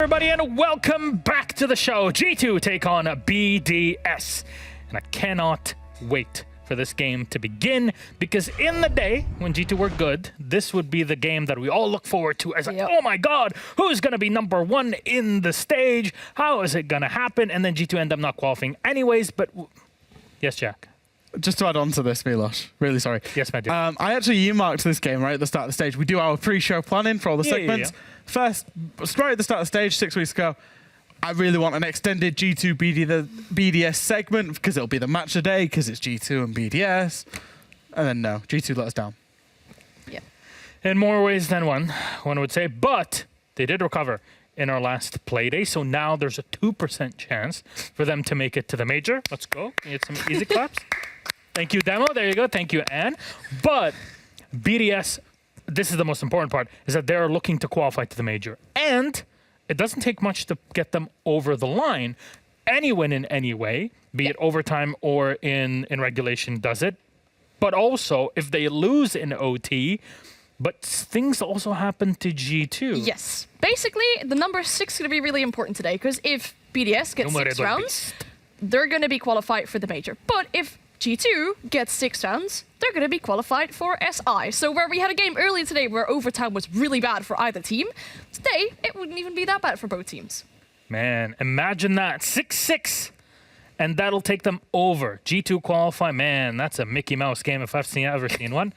Everybody, and welcome back to the show. G2 take on BDS, and I cannot wait for this game to begin, because in the day when G2 were good, this would be the game that we all look forward to as like, oh my god, who's going to be number one in the stage? How is it going to happen? And then G2 end up not qualifying anyways, but yes, Jack. Just to add on to this, Milosh, really sorry. Yes, Matthew. I actually earmarked this game right at the start of the stage. We do our pre-show planning for all the segments. First, straight at the start of the stage 6 weeks ago, I really want an extended G2 BDS segment because it'll be the match of the day because it's G2 and BDS. And then no, G2 let us down. Yeah. In more ways than one would say, but they did recover in our last Playday, so now there's a 2% chance for them to make it to the major. Let's go. Get some easy claps. Thank you, Demo. There you go. Thank you, Anne. But BDS, this is the most important part, is that they're looking to qualify to the major. And it doesn't take much to get them over the line. Any win in any way, be it overtime or in regulation, does it. But also, if they lose in OT, but things also happen to G2. Yes. Basically, the number 6 is going to be really important today, because if BDS gets 6 rounds, they're going to be qualified for the major. But if G2 gets 6 rounds, they're going to be qualified for SI. So where we had a game earlier today where overtime was really bad for either team, today it wouldn't even be that bad for both teams. Man, imagine that. 6-6. And that'll take them over. G2 qualify, man, that's a Mickey Mouse game if I've ever seen one.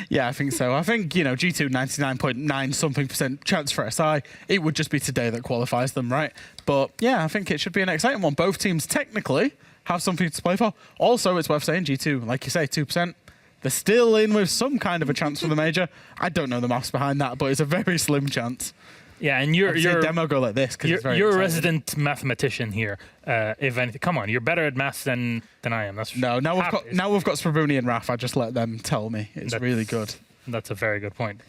Yeah, I think so. I think, you know, G2 99.9 something % chance for SI. It would just be today that qualifies them, right? But yeah, I think it should be an exciting one. Both teams technically have something to play for. Also, it's worth saying G2, like you say, 2%. They're still in with some kind of a chance for the major. I don't know the maths behind that, but it's a very slim chance. Yeah, and you're a demo go like this. You're a resident mathematician here. If anything, come on, you're better at maths than I am. That's no. Now we've got Spravooni and Raf. I just let them tell me. It's really good. That's a very good point.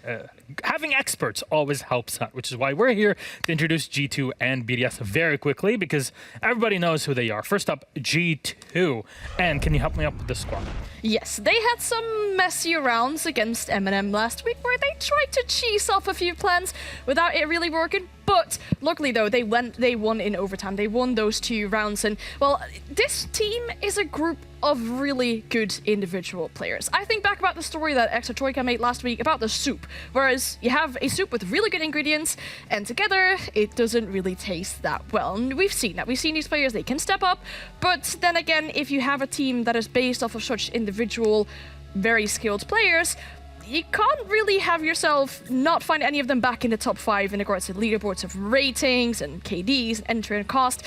Having experts always helps out, which is why we're here to introduce G2 and BDS very quickly, because everybody knows who they are. First up, G2. And can you help me up with this squad? Yes, they had some messy rounds against M&M last week where they tried to cheese off a few plans without it really working. But luckily, though, they won in overtime. They won those 2 rounds. And, well, this team is a group of really good individual players. I think back about the story that Extra Troika made last week about the soup. Whereas you have a soup with really good ingredients, and together, it doesn't really taste that well. And we've seen that. We've seen these players, they can step up. But then again, if you have a team that is based off of such individual, very skilled players, you can't really have yourself not find any of them back in the top 5 in regards to leaderboards of ratings and KDs and entry and cost.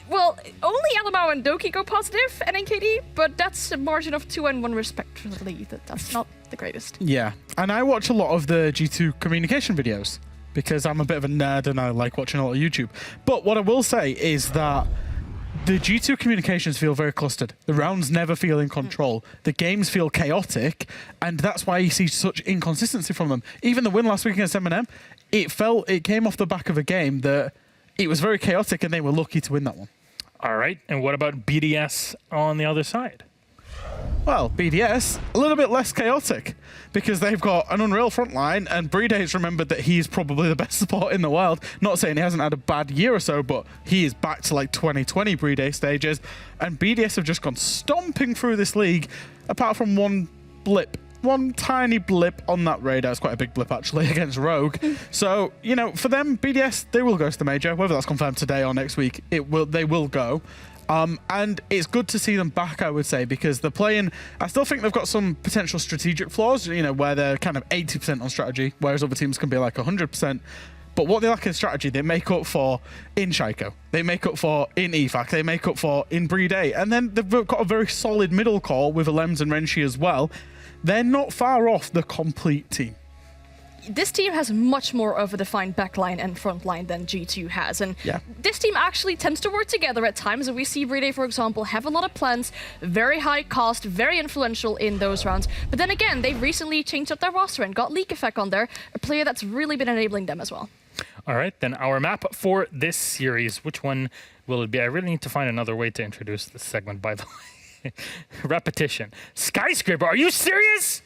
Well, only Alamau and Doki go positive and NKD, but that's a margin of 2 and 1 respectively. That's not the greatest. Yeah, and I watch a lot of the G2 communication videos because I'm a bit of a nerd and I like watching a lot of YouTube. But what I will say is that the G2 communications feel very clustered. The rounds never feel in control. The games feel chaotic, and that's why you see such inconsistency from them. Even the win last week against M&M, it came off the back of a game that it was very chaotic, and they were lucky to win that one. All right, and what about BDS on the other side? Well, BDS, a little bit less chaotic because they've got an unreal front line, and Breday's remembered that he's probably the best support in the world. Not saying he hasn't had a bad year or so, but he is back to like 2020 Breday stages, and BDS have just gone stomping through this league, apart from one blip. One tiny blip on that radar. It's quite a big blip, actually, against Rogue. So, you know, for them, BDS, they will go to the major. Whether that's confirmed today or next week, they will go. And it's good to see them back, I would say, because they're playing... I still think they've got some potential strategic flaws, you know, where they're kind of 80% on strategy, whereas other teams can be like 100%. But what they lack in strategy, they make up for in Shaiko. They make up for in EFAC. They make up for in Breday. And then they've got a very solid middle core with Alems and Renshi as well. They're not far off the complete team. This team has much more of a defined backline and front line than G2 has. And this team actually tends to work together at times. And we see Breday, for example, have a lot of plans, very high cost, very influential in those rounds. But then again, they've recently changed up their roster and got Leak Effect on there, a player that's really been enabling them as well. All right, then our map for this series, which one will it be? I really need to find another way to introduce this segment, by the way. Repetition. Skyscraper, are you serious?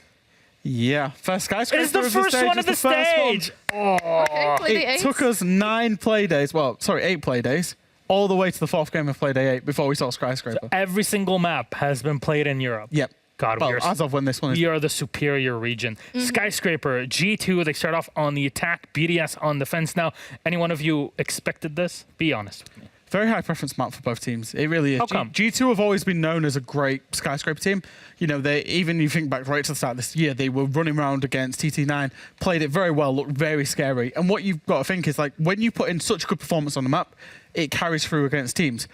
Yeah, first skyscraper. It's the of first stage, one it's of the stage. Oh. Okay, Playday It 8. took us 9 play days. Well, sorry, 8 play days, all the way to the 4th game of Playday 8 before we saw skyscraper. Every single map has been played in Europe. Yep. God, Well, as of when this one is. we are the superior region. Skyscraper, G2, they start off on the attack, BDS on defense. Now, any one of you expected this? Be honest with me. Very high preference map for both teams. It really is. How come? G2 have always been known as a great skyscraper team. You know, they even you think back right to the start of this year, they were running around against TT9, played it very well, looked very scary. And what you've got to think is like when you put in such good performance on the map, it carries through against teams.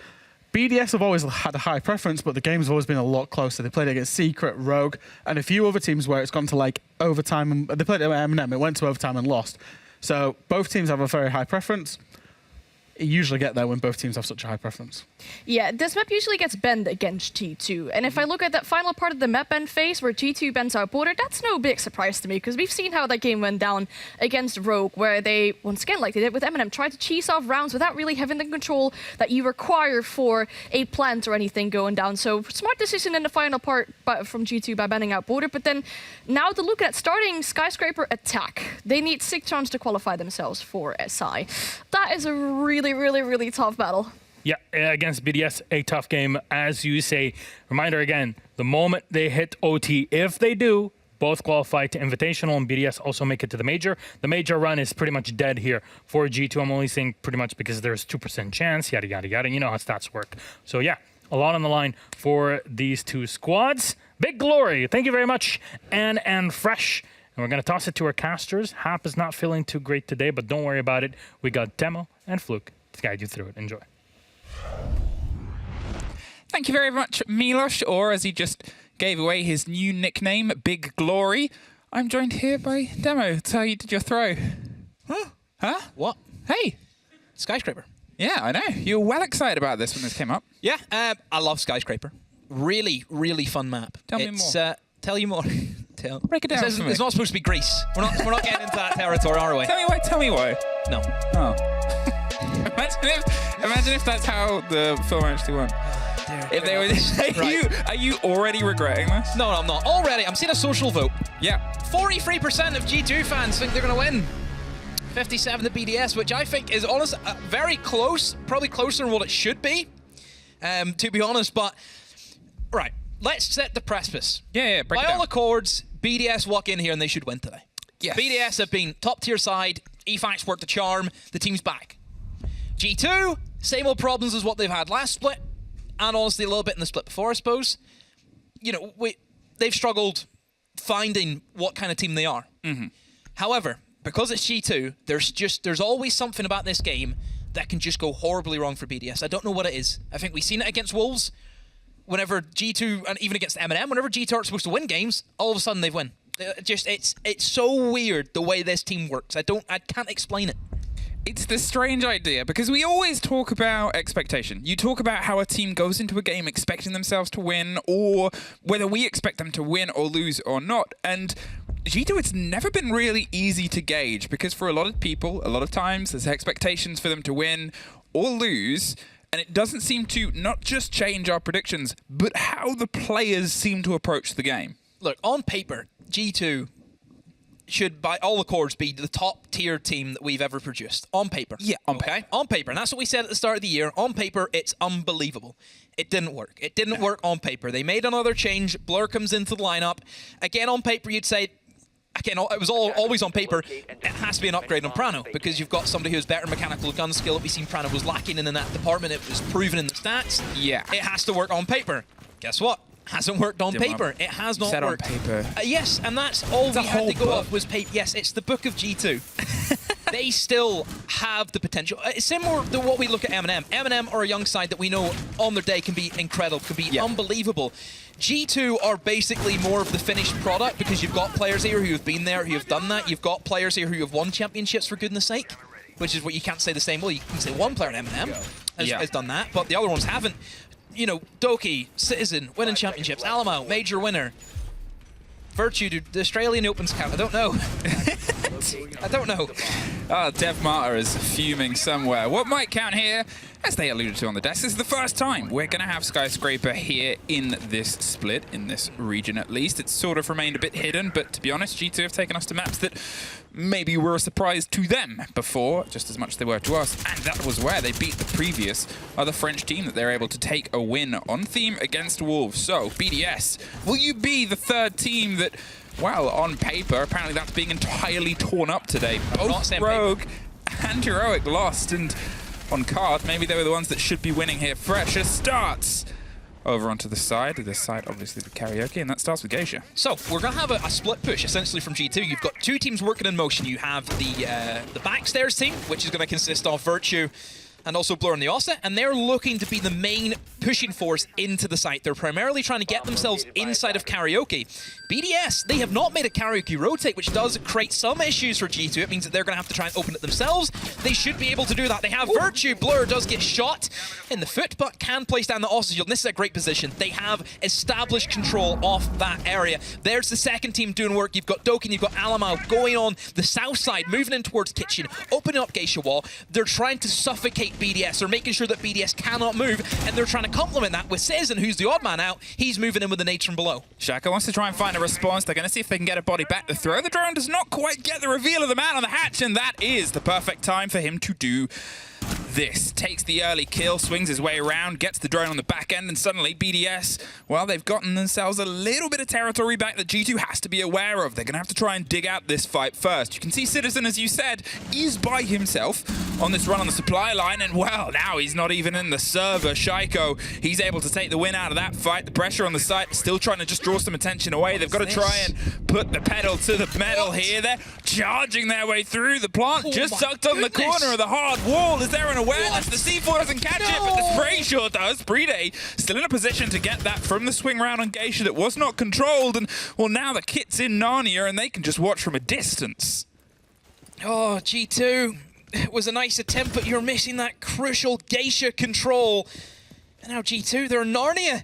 BDS have always had a high preference, but the game's always been a lot closer. They played against Secret, Rogue, and a few other teams where it's gone to like overtime. And they played at M&M, it went to overtime and lost. So both teams have a very high preference. You usually get there when both teams have such a high preference. Yeah, this map usually gets banned against G2. And if I look at that final part of the map ban phase where G2 bans out border, that's no big surprise to me because we've seen how that game went down against Rogue, where they, once again, like they did with M&M, tried to cheese off rounds without really having the control that you require for a plant or anything going down. So smart decision in the final part from G2 by banning out border. But then now to look at starting Skyscraper attack. They need 6 rounds to qualify themselves for SI. That is a really tough battle. Yeah, against BDS, a tough game, as you say. Reminder again, the moment they hit OT, if they do, both qualify to Invitational, and BDS also make it to the Major. The Major run is pretty much dead here for G2. I'm only saying pretty much because there's 2% chance, yada, yada, yada. You know how stats work. So yeah, a lot on the line for these two squads. Big glory. Thank you very much, Anne and Fresh. And we're going to toss it to our casters. Hap is not feeling too great today, but don't worry about it. We got Demo and Fluke to guide you through it. Enjoy. Thank you very much, Milos, or as he just gave away his new nickname, Big Glory. I'm joined here by Demo. That's how you did your throw. Huh? What? Hey. Skyscraper. Yeah, I know. You were well excited about this when this came up. Yeah, I love Skyscraper. Really fun map. Tell me more. Tell you more. Break it down It's for me. not supposed to be Greece. We're not getting into that territory, are we? Tell me why. No. Oh. Imagine if that's how the film actually went. If they were, are you already regretting this? No, I'm not. Already, I'm seeing a social vote. Yeah. 43% of G2 fans think they're going to win. 57 to BDS, which I think is honest, very close, probably closer than what it should be, to be honest. But, right, let's set the precipice. Yeah, break By it down. all accords, BDS walk in here and they should win today. Yes. BDS have been top tier side, EFAC's worked the charm, the team's back. G2, same old problems as what they've had last split, and honestly a little bit in the split before, I suppose. You know, they've struggled finding what kind of team they are. However, because it's G2, there's always something about this game that can just go horribly wrong for BDS. I don't know what it is. I think we've seen it against Wolves. Whenever G2, and even against M&M, whenever G2 are supposed to win games, all of a sudden they've win. It's so weird the way this team works. I can't explain it. It's this strange idea because we always talk about expectation. You talk about how a team goes into a game expecting themselves to win, or whether we expect them to win or lose or not. And G2, it's never been really easy to gauge because for a lot of people, a lot of times, there's expectations for them to win or lose. And it doesn't seem to not just change our predictions, but how the players seem to approach the game. Look, on paper, G2 should, by all accords, be the top-tier team that we've ever produced. On paper. Yeah, okay? On paper. And that's what we said at the start of the year. On paper, it's unbelievable. It didn't work. It didn't work on paper. They made another change. Blur comes into the lineup. Again, on paper, you'd say, again, it was always on paper, it has to be an upgrade on Prano, because you've got somebody who's better mechanical gun skill. We've seen Prano was lacking in that department. It was proven in the stats. Yeah. It has to work on paper. Guess what? Hasn't worked on paper. It has not worked. On paper. Yes, and that's all we had to go off was paper. Yes, it's the book of G2. They still have the potential. It's similar to what we look at M&M. M&M are a young side that we know on their day can be incredible, can be unbelievable. G2 are basically more of the finished product because you've got players here who have been there, who have done that. You've got players here who have won championships, for goodness sake, which is what you can't say the same. Well, you can say one player in M&M has done that, but the other ones haven't. You know, Doki, Citizen, winning championships, Alamo, major winner. Virtue, the Australian Opens count, I don't know. but I don't know. Dev Marta is fuming somewhere. What might count here, as they alluded to on the desk, this is the first time we're going to have Skyscraper here in this split, in this region at least. It's sort of remained a bit hidden, but to be honest, G2 have taken us to maps that maybe were a surprise to them before, just as much as they were to us, and that was where they beat the previous other French team that they're able to take a win on theme against Wolves. So, BDS, will you be the third team that, well, on paper, apparently that's being entirely torn up today. Both Rogue and Heroic lost, and on card, maybe they were the ones that should be winning here. Fresher starts over onto the side. This side, obviously, the Karaoke, and that starts with Geisha. So we're going to have a split push, essentially, from G2. You've got two teams working in motion. You have the backstairs team, which is going to consist of Virtue and also Blur and the Ossa, and they're looking to be the main pushing force into the site. They're primarily trying to get themselves inside of Karaoke. BDS, they have not made a Karaoke rotate, which does create some issues for G2. It means that they're going to have to try and open it themselves. They should be able to do that. They have Virtue. Blur does get shot in the foot, but can place down the Ossa shield. And this is a great position. They have established control of that area. There's the second team doing work. You've got Dokin, you've got Alamau going on the south side, moving in towards Kitchen, opening up Geisha Wall. They're trying to suffocate BDS. They're making sure that BDS cannot move, and they're trying to complement that with Citizen, who's the odd man out. He's moving in with the nades from below. Shaka wants to try and find a response. They're going to see if they can get a body back to throw. The drone does not quite get the reveal of the man on the hatch, and that is the perfect time for him to do this. Takes the early kill, swings his way around, gets the drone on the back end, and suddenly BDS, well, they've gotten themselves a little bit of territory back that G2 has to be aware of. They're going to have to try and dig out this fight first. You can see Citizen, as you said, is by himself on this run on the supply line, and well, now he's not even in the server. Shaiko, he's able to take the win out of that fight. The pressure on the site, still trying to just draw some attention away. They've got to try and put the pedal to the metal here. They're charging their way through. The plant just sucked on the corner of the hard wall. Is there an awareness? The C4 doesn't catch it, but the spray sure does. Playday still in a position to get that from the swing round on Geisha that was not controlled, and well, now the kit's in Narnia and they can just watch from a distance. Oh, G2, it was a nice attempt, but you're missing that crucial Geisha control. And now G2, they're in Narnia.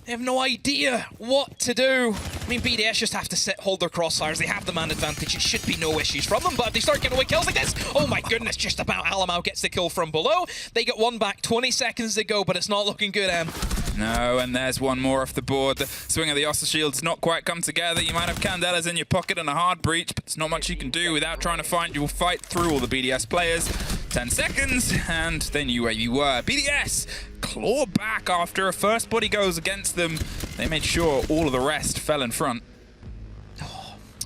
They have no idea what to do. I mean, BDS just have to hold their crossfires. They have the man advantage. It should be no issues from them, but if they start getting away kills like this, oh my goodness, just about Alamau gets the kill from below. They get one back, 20 seconds to go, but it's not looking good, Em. No, and there's one more off the board. The swing of the Ossa shield's not quite come together. You might have Candelas in your pocket and a hard breach, but there's not much you can do without trying to find your fight through all the BDS players. 10 seconds, and they knew where you were. BDS claw back after a first body goes against them. They made sure all of the rest fell in front.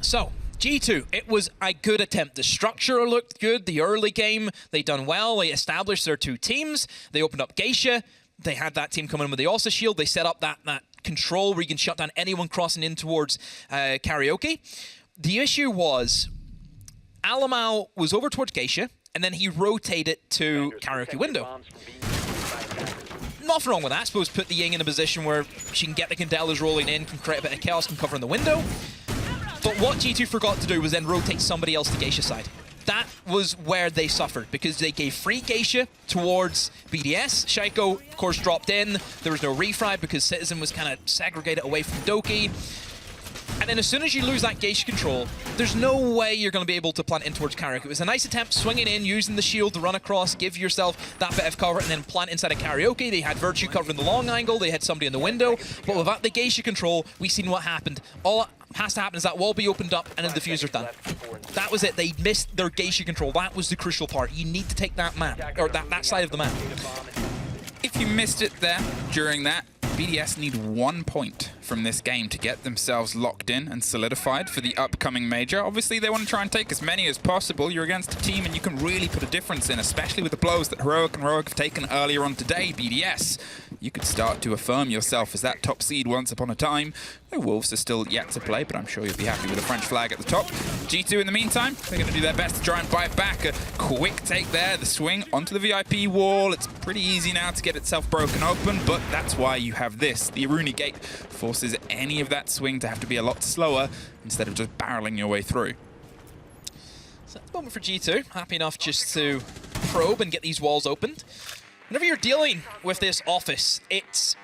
So, G2, it was a good attempt. The structure looked good. The early game, they done well. They established their two teams. They opened up Geisha. They had that team coming in with the Ossa shield. They set up that control where you can shut down anyone crossing in towards Karaoke. The issue was Alamau was over towards Geisha, and then he rotated to Karaoke window. Nothing wrong with that. I suppose put the Ying in a position where she can get the Candelas rolling in, can create a bit of chaos, can cover in the window. But what G2 forgot to do was then rotate somebody else to Geisha side. That was where they suffered, because they gave free Geisha towards BDS. Shaiko, of course, dropped in. There was no refry because Citizen was kind of segregated away from Doki. And then as soon as you lose that Geisha control, there's no way you're going to be able to plant in towards Karaoke. It was a nice attempt, swinging in, using the shield to run across, give yourself that bit of cover, and then plant inside of Karaoke. They had Virtue covering the long angle, they had somebody in the window, but without the Geisha control, we've seen what happened. All that has to happen is that wall be opened up and then the diffuser's done. That was it. They missed their Geisha control. That was the crucial part. You need to take that map, or that side of the map. If you missed it there during that, BDS need 1 point from this game to get themselves locked in and solidified for the upcoming major. Obviously, they want to try and take as many as possible. You're against a team and you can really put a difference in, especially with the blows that Heroic and Heroic have taken earlier on today. BDS, you could start to affirm yourself as that top seed once upon a time. The Wolves are still yet to play, but I'm sure you'll be happy with the French flag at the top. G2, in the meantime, they're going to do their best to try and bite back. A quick take there, the swing onto the VIP wall. It's pretty easy now to get itself broken open, but that's why you have this. The Aruni gate forces any of that swing to have to be a lot slower instead of just barreling your way through. So, moment for G2. Happy enough just to probe and get these walls opened. Whenever you're dealing with this office, it's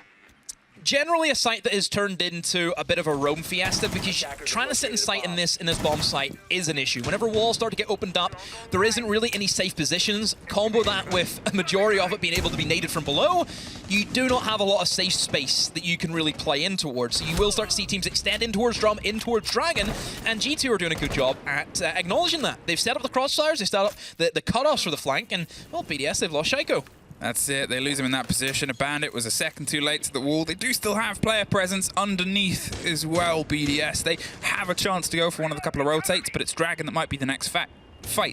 generally a site that is turned into a bit of a roam fiesta, because trying to sit in sight in this bomb site is an issue. Whenever walls start to get opened up, there isn't really any safe positions. Combo that with a majority of it being able to be naded from below, you do not have a lot of safe space that you can really play in towards. So you will start to see teams extend in towards Drum, in towards Dragon, and G2 are doing a good job at acknowledging that. They've set up the crossfires, they set up the cutoffs for the flank, and, well, BDS, they've lost Shaiko. That's it. They lose him in that position. A Bandit was a second too late to the wall. They do still have player presence underneath as well, BDS. They have a chance to go for one of the couple of rotates, but it's Dragon that might be the next fight.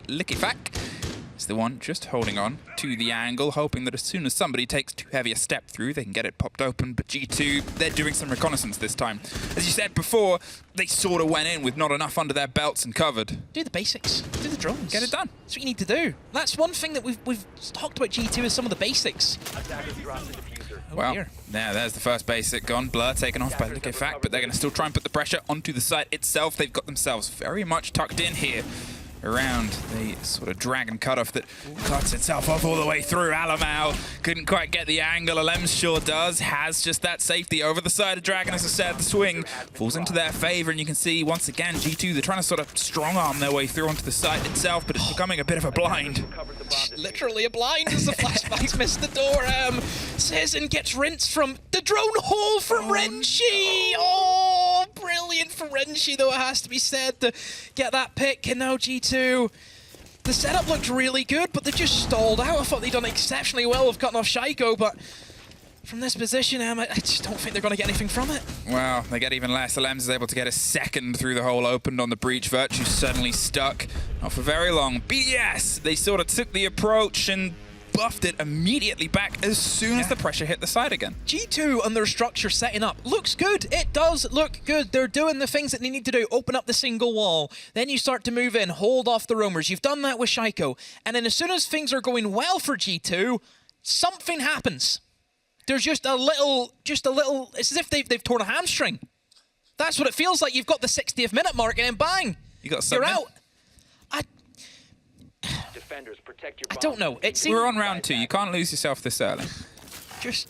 Likifac is the one just holding on to the angle, hoping that as soon as somebody takes too heavy a step through, they can get it popped open. But G2, they're doing some reconnaissance this time. As you said before, they sort of went in with not enough under their belts and covered. Do the basics. Do the drones. Get it done. That's what you need to do. That's one thing that we've talked about G2 is some of the basics. Well, dear. there's the first basic gone. Blur taken off by Likifac, but they're going to still try and put the pressure onto the site itself. They've got themselves very much tucked in here around the sort of Dragon cutoff that cuts itself off all the way through. Alamau couldn't quite get the angle. Alems sure does. Has just that safety over the side of Dragon. As I said, the swing falls into their favor, and you can see once again G2, they're trying to sort of strong-arm their way through onto the site itself, but it's becoming a bit of a blind. Literally a blind as the flashbangs miss the door. Sezin gets rinsed from the drone hole from Renshi. Oh, brilliant for Renshi, though, it has to be said, to get that pick. And now G2, the setup looked really good, but they just stalled out. I thought they'd done exceptionally well with cutting off Shaiko, but from this position, I just don't think they're going to get anything from it. Well, they get even less. Alems is able to get a second through the hole opened on the breach. Virtue suddenly stuck. Not for very long. BDS, they sort of took the approach and buffed it immediately back as soon as the pressure hit the side again. G2 and their structure setting up looks good. It does look good. They're doing the things that they need to do. Open up the single wall. Then you start to move in, hold off the roamers. You've done that with Shaiko. And then as soon as things are going well for G2, something happens. There's just a little, it's as if they've torn a hamstring. That's what it feels like. You've got the 60th minute mark and then bang, you're out. Defenders, protect your I don't know. It seems We're on round 2. You can't lose yourself this early. just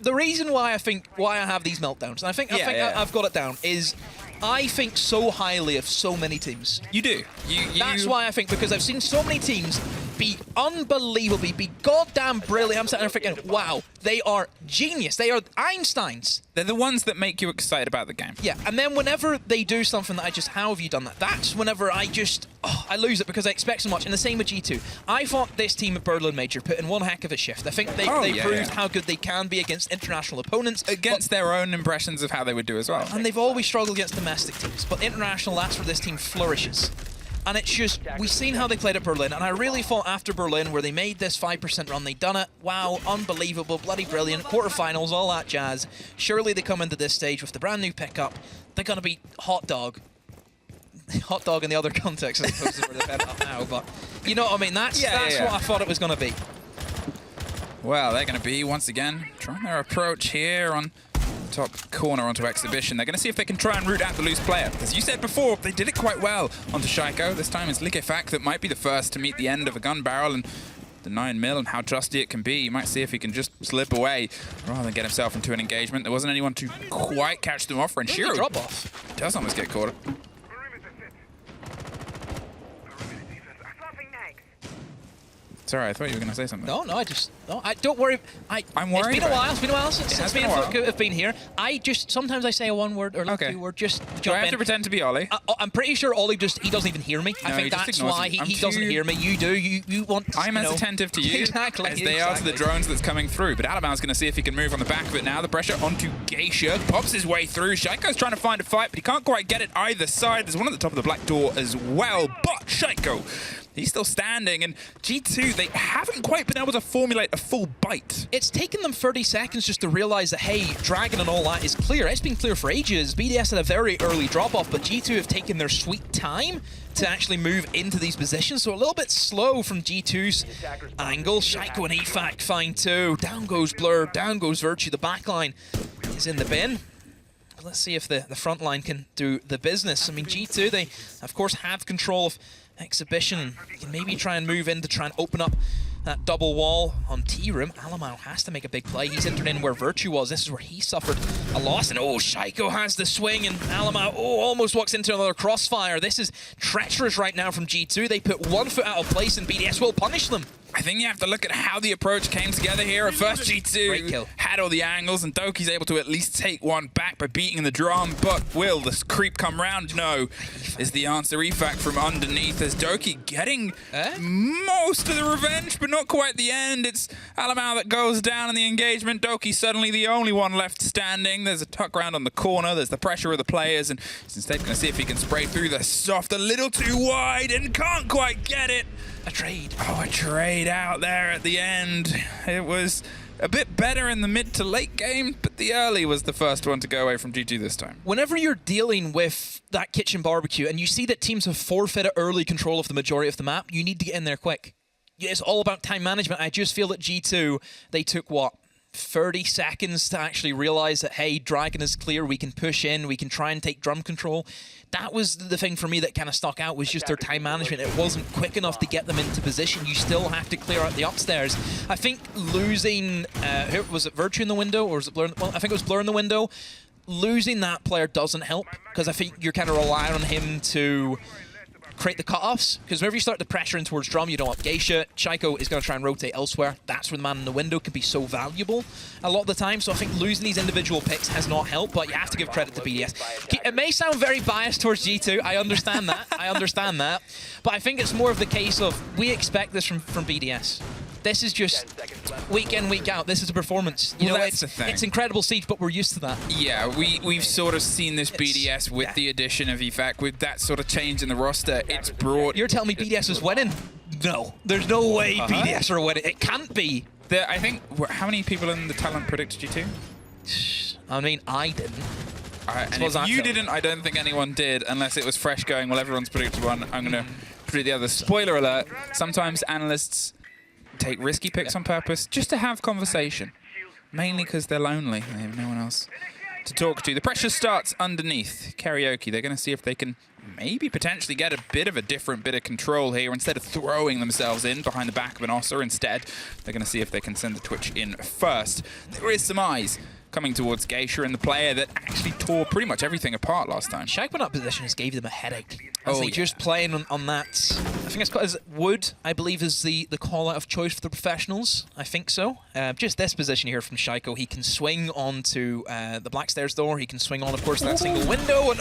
the reason why I have these meltdowns, and I think I've got it down, is I think so highly of so many teams. You do. That's why I think, because I've seen so many teams be unbelievably, be goddamn brilliant. I'm sitting there thinking, wow, they are genius. They are Einsteins. They're the ones that make you excited about the game. Yeah, and then whenever they do something that I just, how have you done that? That's whenever I just, I lose it because I expect so much. And the same with G2. I thought this team at Berlin Major put in one heck of a shift. I think they proved how good they can be against international opponents. Against their own impressions of how they would do as well. And they've always struggled against domestic teams. But international, that's where this team flourishes. And it's just, we've seen how they played at Berlin, and I really thought after Berlin, where they made this 5% run, they'd done it. Wow, unbelievable, bloody brilliant, quarterfinals, all that jazz. Surely they come into this stage with the brand new pickup. They're going to be Hot Dog. Hot Dog in the other context, I suppose, is where they're fed up now, but you know what I mean? That's what I thought it was going to be. Well, they're going to be, once again, trying their approach here on top corner onto Exhibition. They're going to see if they can try and root out the loose player. As you said before, they did it quite well onto Shaiko. This time it's Likifac that might be the first to meet the end of a gun barrel, and the 9mm and how trusty it can be. You might see if he can just slip away rather than get himself into an engagement. There wasn't anyone to quite catch them off. Renshiro drop off. Does almost get caught. Sorry, I thought you were going to say something. No, don't worry. I'm worried. It's been a while since me and Flick have been here. Sometimes I say a one word or like two word, just jump Do I have in. to pretend to be Ollie? I'm pretty sure Ollie he doesn't even hear me. No, I think that's why he doesn't hear me. You do. You want. I'm as attentive to you as they are to the drones that's coming through. But Alamau's going to see if he can move on the back of it now. The pressure onto Geisha. Pops his way through. Shaiko's trying to find a fight, but he can't quite get it either side. There's one at the top of the black door as well. But Shaiko, he's still standing, and G2, they haven't quite been able to formulate a full bite. It's taken them 30 seconds just to realize that, hey, Dragon and all that is clear. It's been clear for ages. BDS had a very early drop-off, but G2 have taken their sweet time to actually move into these positions, so a little bit slow from G2's angle. Shaiko and Efac fine too. Down goes Blur, down goes Virtue. The backline is in the bin. Let's see if the front line can do the business. I mean, G2, they, of course, have control of Exhibition, and you can maybe try and move in to try and open up that double wall on T-Room. Alamau has to make a big play. He's entered in where Virtue was. This is where he suffered a loss. And Shaiko has the swing, and Alamau almost walks into another crossfire. This is treacherous right now from G2. They put 1 foot out of place, and BDS will punish them. I think you have to look at how the approach came together here. At first, G2 had all the angles, and Doki's able to at least take one back by beating the drum. But will this creep come round? No, is the answer. Efac from underneath as Doki getting most of the revenge, but not quite the end. It's Alamau that goes down in the engagement. Doki suddenly the only one left standing. There's a tuck round on the corner. There's the pressure of the players, and he's instead going to see if he can spray through the soft a little too wide and can't quite get it. A trade. Oh, a trade out there at the end. It was a bit better in the mid to late game, but the early was the first one to go away from G2 this time. Whenever you're dealing with that kitchen barbecue and you see that teams have forfeited early control of the majority of the map, you need to get in there quick. It's all about time management. I just feel that G2, they took, what, 30 seconds to actually realize that, hey, Dragon is clear, we can push in, we can try and take drum control. That was the thing for me that kind of stuck out, was just their time management. It wasn't quick enough to get them into position. You still have to clear out the upstairs. I think losing, was it Virtue in the window, or was it Blur? Well, I think it was Blur in the window. Losing that player doesn't help, because I think you're kind of relying on him to create the cutoffs, because whenever you start the pressure in towards drum, you don't want Geisha. Shaiko is going to try and rotate elsewhere. That's where the man in the window can be so valuable a lot of the time. So I think losing these individual picks has not helped, but you have to give credit to BDS. It may sound very biased towards G2. I understand that. I understand that. But I think it's more of the case of, we expect this from BDS. This is just week in, week out. This is a performance. You know, that's the thing. It's incredible siege, but we're used to that. Yeah, we've sort of seen this BDS with the addition of Efac, with that sort of change in the roster. It's brought... You're telling me BDS is winning? No. There's no way BDS are winning. It can't be. I think, how many people in the talent predicted G2? I mean, I didn't. And if you didn't, I don't think anyone did, unless it was fresh going, well, everyone's predicted one, I'm going to predict the other. Spoiler alert, sometimes analysts take risky picks on purpose just to have conversation, mainly because they're lonely. They have no one else to talk to. The pressure starts underneath. Karaoke, they're going to see if they can maybe potentially get a bit of a different bit of control here. Instead of throwing themselves in behind the back of an Ossa, instead, they're going to see if they can send the Twitch in first. There is some eyes coming towards Geisha and the player that actually tore pretty much everything apart last time. Shaik went up position just gave them a headache. Just playing on that. I think it's called Wood, I believe, is the call-out of choice for the professionals. I think so. Just this position here from Shaiko. He can swing onto the black stairs door. He can swing on, of course, that single window. And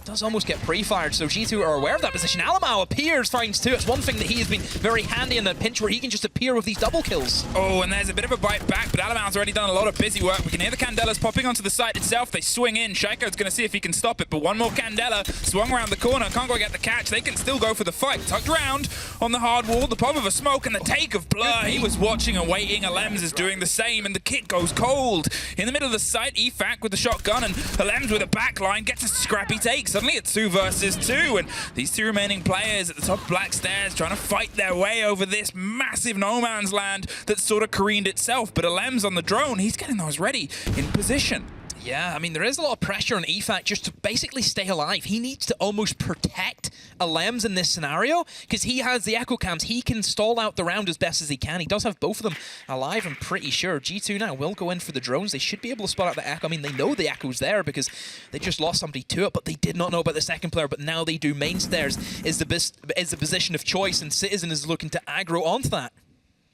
does almost get pre-fired, so G2 are aware of that position. Alamau appears, finds 2. It's one thing that he has been very handy in that pinch where he can just appear with these double kills. Oh, and there's a bit of a bite back, but Alamau's already done a lot of busy work. We can hear the Candelas popping onto the site itself. They swing in. Shaiko's going to see if he can stop it, but one more Candela swung around the corner. Can't quite get the catch. They can still go for the fight. Tucked round on the hard wall. The pop of a smoke and the take of Blur. He was watching and waiting. Alems is doing the same, and the kit goes cold. In the middle of the site, Efac with the shotgun, and Alems with a backline gets a scrappy take. Suddenly it's 2 versus 2, and these 2 remaining players at the top black stairs trying to fight their way over this massive no man's land that's sort of careened itself. But Alems on the drone, he's getting those ready in position. Yeah, I mean, there is a lot of pressure on Efac just to basically stay alive. He needs to almost protect Alems in this scenario, because he has the echo cams. He can stall out the round as best as he can. He does have both of them alive, I'm pretty sure. G2 now will go in for the drones. They should be able to spot out the echo. I mean, they know the echo's there because they just lost somebody to it, but they did not know about the second player, but now they do. Main stairs is the position of choice, and Citizen is looking to aggro onto that.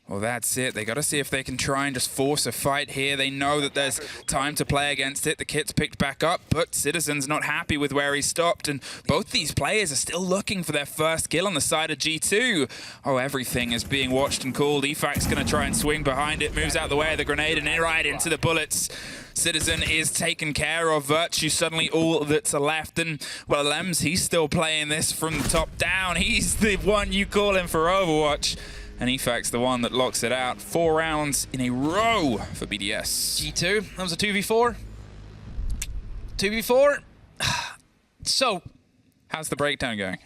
Well, that's it. They got to see if they can try and just force a fight here. They know that there's time to play against it. The kit's picked back up, but Citizen's not happy with where he stopped, and both these players are still looking for their first kill on the side of G2. Oh, everything is being watched and called. Efac's going to try and swing behind it, moves out the way of the grenade, and right into the bullets. Citizen is taken care of. Virtue suddenly all that's left, and well, Lems, he's still playing this from the top down. He's the one you call him for Overwatch. And Efac's the one that locks it out. 4 rounds in a row for BDS. G2, that was a 2v4. 2v4. So, how's the breakdown going?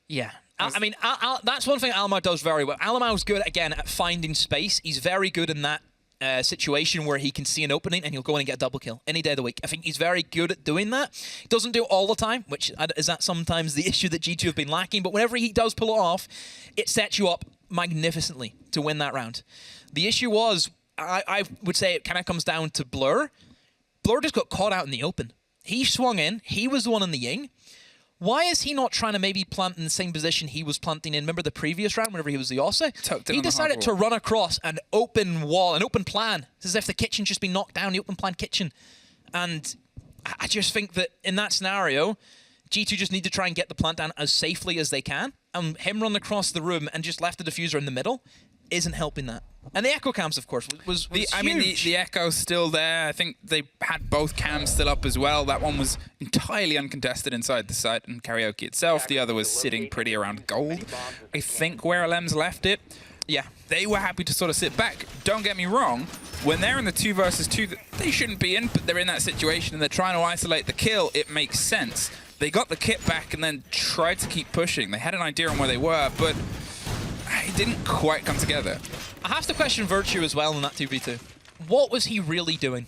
Yeah. I mean, that's one thing Alamau does very well. Alamau's good, again, at finding space. He's very good in that situation where he can see an opening and he'll go in and get a double kill any day of the week. I think he's very good at doing that. He doesn't do it all the time, which is that sometimes the issue that G2 have been lacking, but whenever he does pull it off, it sets you up magnificently to win that round. The issue was, I would say it kind of comes down to Blur. Blur just got caught out in the open. He swung in. He was the one in the Ying. Why is he not trying to maybe plant in the same position he was planting in? Remember the previous round whenever he was the Osse? He decided to run across an open wall, an open plan. It's as if the kitchen just been knocked down, the open plan kitchen. And I just think that in that scenario, G2 just need to try and get the plant down as safely as they can. And him run across the room and just left the diffuser in the middle isn't helping that. And the echo cams, of course, was huge. I mean, the echo's still there. I think they had both cams still up as well. That one was entirely uncontested inside the site and karaoke itself. The other was sitting pretty around gold. I think where LM's left it, yeah, they were happy to sort of sit back. Don't get me wrong, when they're in the 2 versus 2, they shouldn't be in, but they're in that situation and they're trying to isolate the kill. It makes sense. They got the kit back and then tried to keep pushing. They had an idea on where they were, but it didn't quite come together. I have to question Virtue as well in that 2v2. What was he really doing?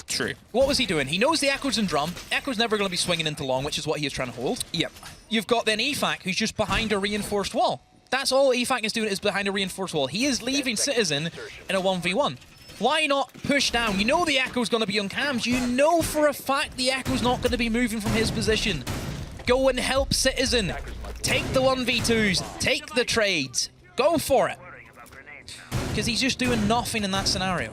True. What was he doing? He knows the Echo's in drum. Echo's never going to be swinging into long, which is what he is trying to hold. Yep. You've got then EFAC, who's just behind a reinforced wall. That's all EFAC is doing, is behind a reinforced wall. He is leaving Citizen in a 1v1. Why not push down? You know the Echo's going to be on cams. You know for a fact the Echo's not going to be moving from his position. Go and help Citizen. Take the 1v2s. Take the trades. Go for it. Because he's just doing nothing in that scenario.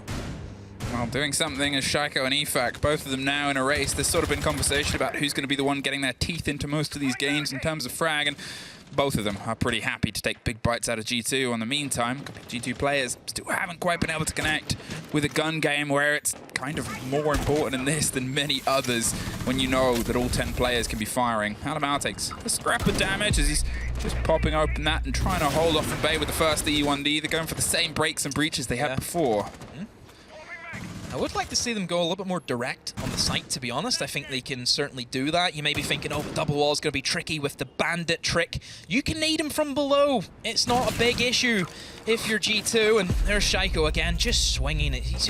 Well, doing something is Shaiko and EFAC, both of them now in a race. There's sort of been conversation about who's going to be the one getting their teeth into most of these games in terms of frag, and both of them are pretty happy to take big bites out of G2. In the meantime, a couple of G2 players still haven't quite been able to connect with a gun game where it's kind of more important in this than many others when you know that all 10 players can be firing. Alamar takes a scrap of damage as he's just popping open that and trying to hold off from Bay with the first E1D. They're going for the same breaks and breaches they had before. I would like to see them go a little bit more direct on the site, to be honest. I think they can certainly do that. You may be thinking, oh, the double wall is going to be tricky with the bandit trick. You can need him from below. It's not a big issue if you're G2. And there's Shaiko again, just swinging it. He's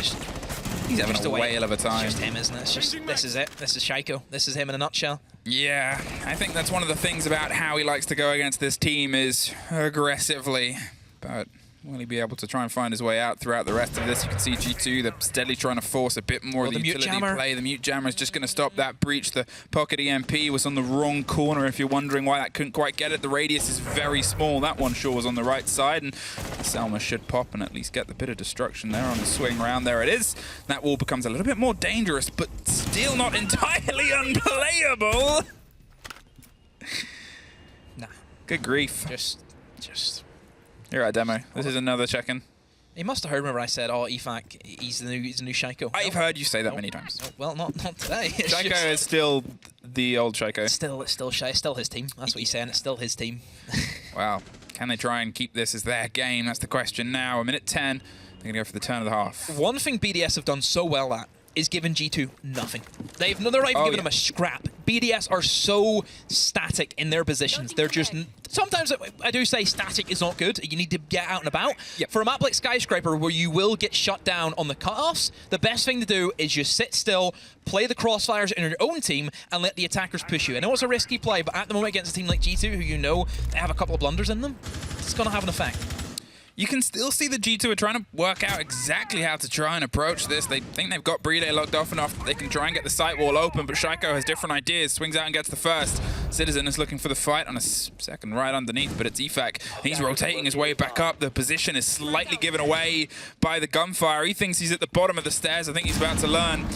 having a whale of a time. It's just him, isn't it? It's just, this is it. This is Shaiko. This is him in a nutshell. Yeah, I think that's one of the things about how he likes to go against this team is aggressively. But will he be able to try and find his way out throughout the rest of this? You can see G2, they're steadily trying to force a bit more of the utility play. The mute jammer is just going to stop that breach. The pocket EMP was on the wrong corner if you're wondering why that couldn't quite get it. The radius is very small. That one sure was on the right side, and Selma should pop and at least get the bit of destruction there on the swing round. There it is. That wall becomes a little bit more dangerous, but still not entirely unplayable. Nah. Good grief. Just... You're right, Demo. This is another check-in. He must have heard me when I said, oh, EFAC, he's the new Shaiko. I've heard you say that many times. No, well, not today. Shaiko is still the old Shaiko. It's still his team. That's what he's saying. It's still his team. Wow. Can they try and keep this as their game? That's the question now. A minute 10. They're going to go for the turn of the half. One thing BDS have done so well at is given G2 nothing. They're not even giving them a scrap. BDS are so static in their positions. They're just... Sometimes I do say static is not good. You need to get out and about. Yep. For a map like Skyscraper where you will get shut down on the cutoffs, the best thing to do is just sit still, play the crossfires in your own team, and let the attackers push you. I know it's a risky play, but at the moment against a team like G2, who you know they have a couple of blunders in them, it's going to have an effect. You can still see the G2 are trying to work out exactly how to try and approach this. They think they've got Playday locked off enough that they can try and get the site wall open, but Shaiko has different ideas. Swings out and gets the first. Citizen is looking for the fight on a second right underneath, but it's EFAC. He's rotating his way back up. The position is slightly given away by the gunfire. He thinks he's at the bottom of the stairs. I think he's about to learn.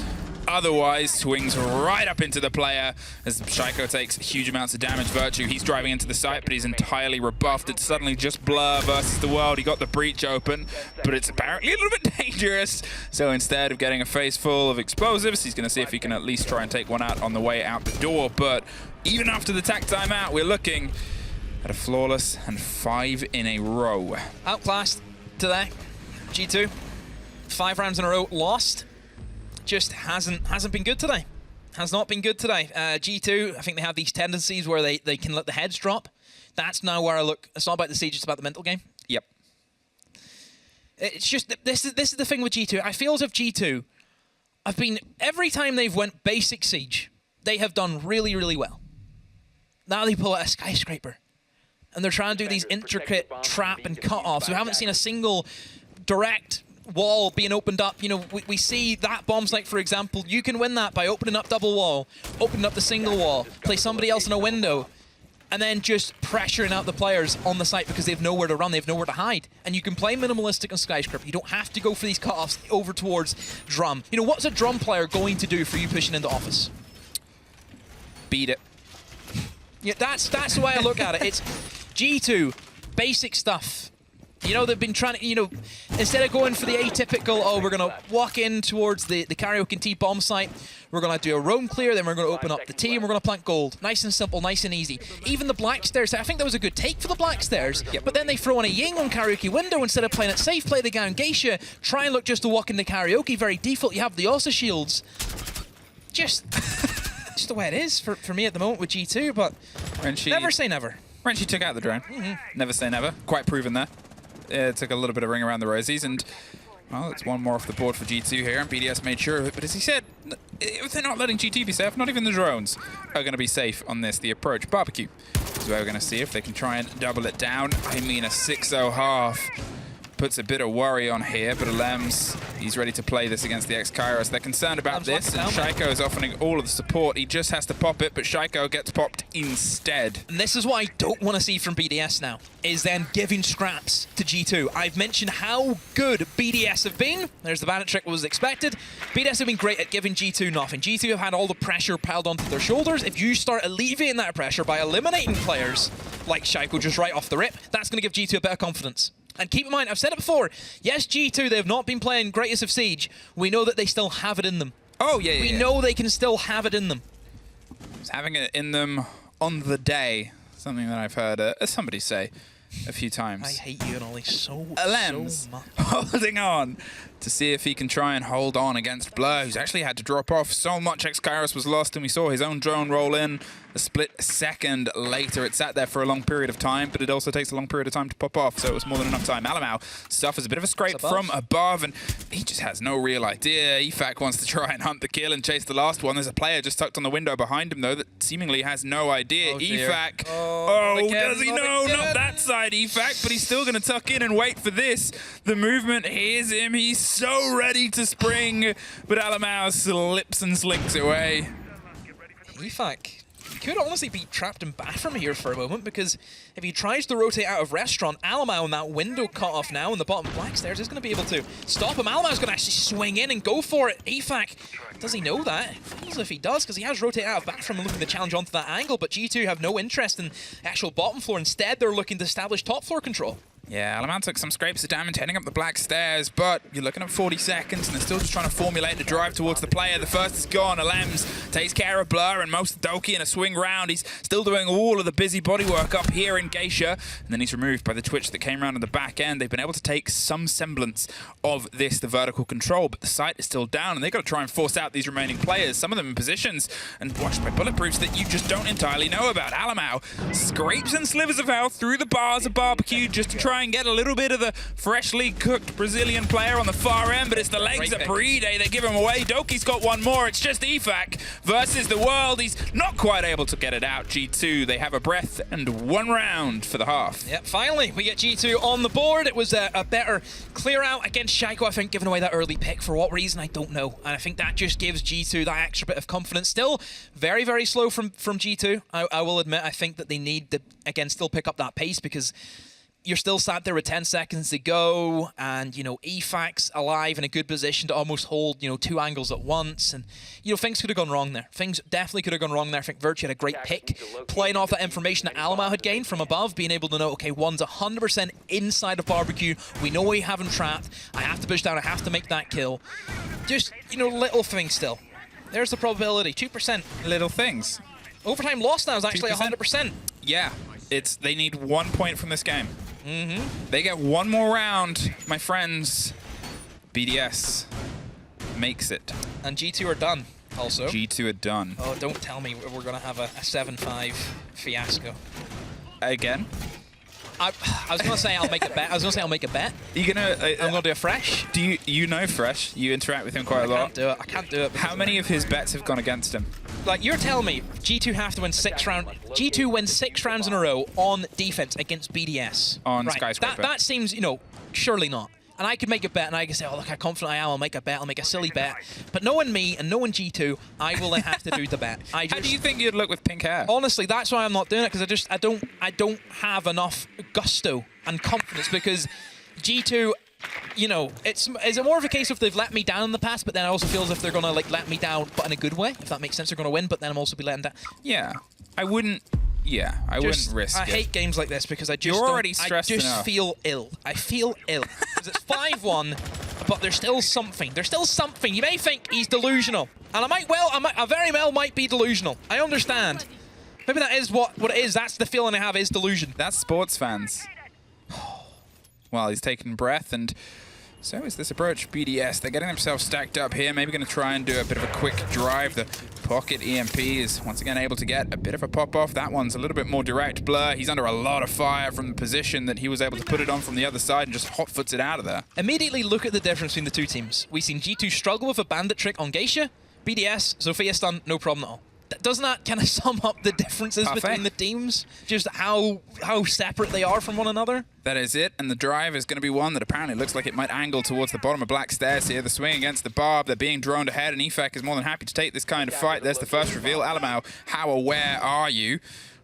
Otherwise, swings right up into the player as Shaiko takes huge amounts of damage. Virtue, he's driving into the site, but he's entirely rebuffed. It's suddenly just Blur versus the world. He got the breach open, but it's apparently a little bit dangerous. So instead of getting a face full of explosives, he's going to see if he can at least try and take one out on the way out the door. But even after the tack timeout, we're looking at a flawless and 5 in a row. Outclassed today. G2, 5 rounds in a row lost. Just hasn't been good today. Has not been good today. G2, I think they have these tendencies where they can let the heads drop. That's now where I look. It's not about the siege, it's about the mental game. Yep. It's just, this is the thing with G2. I feel as if G2, every time they've went basic siege, they have done really, really well. Now they pull out a Skyscraper. and they're trying to do these intricate trap and cut-offs. We haven't seen a single direct wall being opened up. You know, we see that bomb site, for example. You can win that by opening up double wall, opening up the single wall, play somebody else in a window, and then just pressuring out the players on the site because they have nowhere to run, they have nowhere to hide. And you can play minimalistic on Skyscraper. You don't have to go for these cut-offs over towards Drum. You know, what's a Drum player going to do for you pushing into Office? Beat it. Yeah, that's the way I look at it. It's G2, basic stuff. You know, they've been trying to, you know, instead of going for the atypical, oh, we're going to walk in towards the Karaoke T bomb site, we're going to do a roam clear, then we're going to open up the T, and we're going to plant gold. Nice and simple, nice and easy. Even the Black Stairs, I think that was a good take for the Black Stairs, but then they throw in a Ying on Karaoke window instead of playing it safe, play the Gown Geisha, try and look just to walk into Karaoke, very default, you have the Osa shields. Just the way it is for me at the moment with G2, but never say never. When she took out the drone. Never say never. Quite proven there. It took a little bit of ring around the rosies, and well, it's one more off the board for G2 here, and BDS made sure of it. But as he said, if they're not letting G2 be safe, not even the drones are going to be safe on this. The approach barbecue is where we're going to see if they can try and double it down. I mean, a 6-0 half puts a bit of worry on here, but Alems, he's ready to play this against the ex-Kairos. They're concerned about this, and Shaiko is offering all of the support. He just has to pop it, but Shaiko gets popped instead. And this is what I don't want to see from BDS now, is then giving scraps to G2. I've mentioned how good BDS have been. There's the bandit trick was expected. BDS have been great at giving G2 nothing. G2 have had all the pressure piled onto their shoulders. If you start alleviating that pressure by eliminating players like Shaiko just right off the rip, that's going to give G2 a bit of confidence. And keep in mind, I've said it before, yes, G2, they have not been playing Greatest of Siege. We know that they still have it in them. Oh, yeah, We know they can still have it in them. It's having it in them on the day, something that I've heard somebody say a few times. I hate you and Ollie so Alems much. holding on to see if he can try and hold on against Blur, who's actually had to drop off. So much ex-Kairos was lost, and we saw his own drone roll in a split second later. It sat there for a long period of time, but it also takes a long period of time to pop off, so it was more than enough time. Alamau suffers a bit of a scrape from above, and he just has no real idea. EFAC wants to try and hunt the kill and chase the last one. There's a player just tucked on the window behind him, though, that seemingly has no idea. EFAC, does he know? Not that side, EFAC, but he's still going to tuck in and wait for this. The movement hears him. He's so ready to spring, but Alamau slips and slinks away. EFAC could honestly be trapped in bathroom here for a moment, because if he tries to rotate out of restaurant, Alamau in that window cut off now in the bottom black stairs is going to be able to stop him. Alamau's going to actually swing in and go for it. EFAC, does he know that? It feels if he does, because he has rotated out of bathroom and looking to challenge onto that angle, but G2 have no interest in actual bottom floor. Instead, they're looking to establish top floor control. Yeah, Alamau took some scrapes of damage heading up the black stairs, but you're looking at 40 seconds and they're still just trying to formulate the drive towards the player. The first is gone. Alems takes care of Blur and most of Doki in a swing round. He's still doing all of the busy body work up here in Geisha, and then he's removed by the twitch that came around in the back end. They've been able to take some semblance of this, the vertical control, but the site is still down and they've got to try and force out these remaining players, some of them in positions and watched by bulletproofs that you just don't entirely know about. Alamau scrapes and slivers of health through the bars of barbecue just to try and get a little bit of the freshly cooked Brazilian player on the far end, but it's the legs at Playday. They give him away. Doki's got one more. It's just EFAC versus the world. He's not quite able to get it out. G2, they have a breath and one round for the half. Yep, finally, we get G2 on the board. It was a better clear out against Shaiko, I think, giving away that early pick. For what reason, I don't know. And I think that just gives G2 that extra bit of confidence. Still very, very slow from G2. I will admit, I think that they need to, again, still pick up that pace, because you're still sat there with 10 seconds to go, and, you know, EFAC's alive in a good position to almost hold, you know, two angles at once, and, you know, things could have gone wrong there. Things definitely could have gone wrong there. I think Virtue had a great pick, playing off that information that Alamau had gained from above, being able to know, okay, one's 100% inside of barbecue. We know we have him trapped. I have to push down. I have to make that kill. Just, you know, little things still. There's the probability, 2%. Little things. Overtime loss now is actually 100%. Yeah, they need 1 point from this game. They get one more round, my friends. BDS makes it. And G2 are done, also. G2 are done. Oh, don't tell me we're going to have a 7-5 fiasco. Again? I was going to say I'll make a bet. You gonna? I'm going to do a Fresh. Do you know Fresh? You interact with him quite a lot. I can't do it. How many of his bets have gone against him? Like, you're telling me G2 have to win 6 rounds. G2 wins 6 rounds in a row on defense against BDS. On Skyscraper. That seems, you know, surely not. And I could make a bet, and I could say, oh, look how confident I am, I'll make a bet, I'll make a silly bet. But knowing me and knowing G2, I will then have to do the bet. How do you think you'd look with pink hair? Honestly, that's why I'm not doing it, because I don't have enough gusto and confidence, because G2, you know, is it more of a case of they've let me down in the past, but then I also feel as if they're gonna like let me down, but in a good way, if that makes sense. They're gonna win, but then I'm also be letting down. Yeah, I wouldn't. Yeah, I wouldn't risk it. I hate games like this because I just You're already stressed enough. feel ill. I feel ill because it's 5-1, but there's still something. There's still something. You may think he's delusional, and I very well might be delusional. I understand. Maybe that is what it is. That's the feeling I have, is delusion. That's sports fans. Well, he's taking breath, and so is this approach. BDS, they're getting themselves stacked up here. Maybe going to try and do a bit of a quick drive. The pocket EMP is once again able to get a bit of a pop-off. That one's a little bit more direct. Blur, he's under a lot of fire from the position that he was able to put it on from the other side and just hot-foots it out of there. Immediately look at the difference between the two teams. We've seen G2 struggle with a bandit trick on Geisha. BDS, Sophia stun, no problem at all. Doesn't that kind of sum up the differences between the teams? Just how separate they are from one another? That is it, and the drive is going to be one that apparently looks like it might angle towards the bottom of Black Stairs here. The swing against the barb, they're being droned ahead, and Efek is more than happy to take this kind of fight. There's the first reveal. Alamau, how aware are you?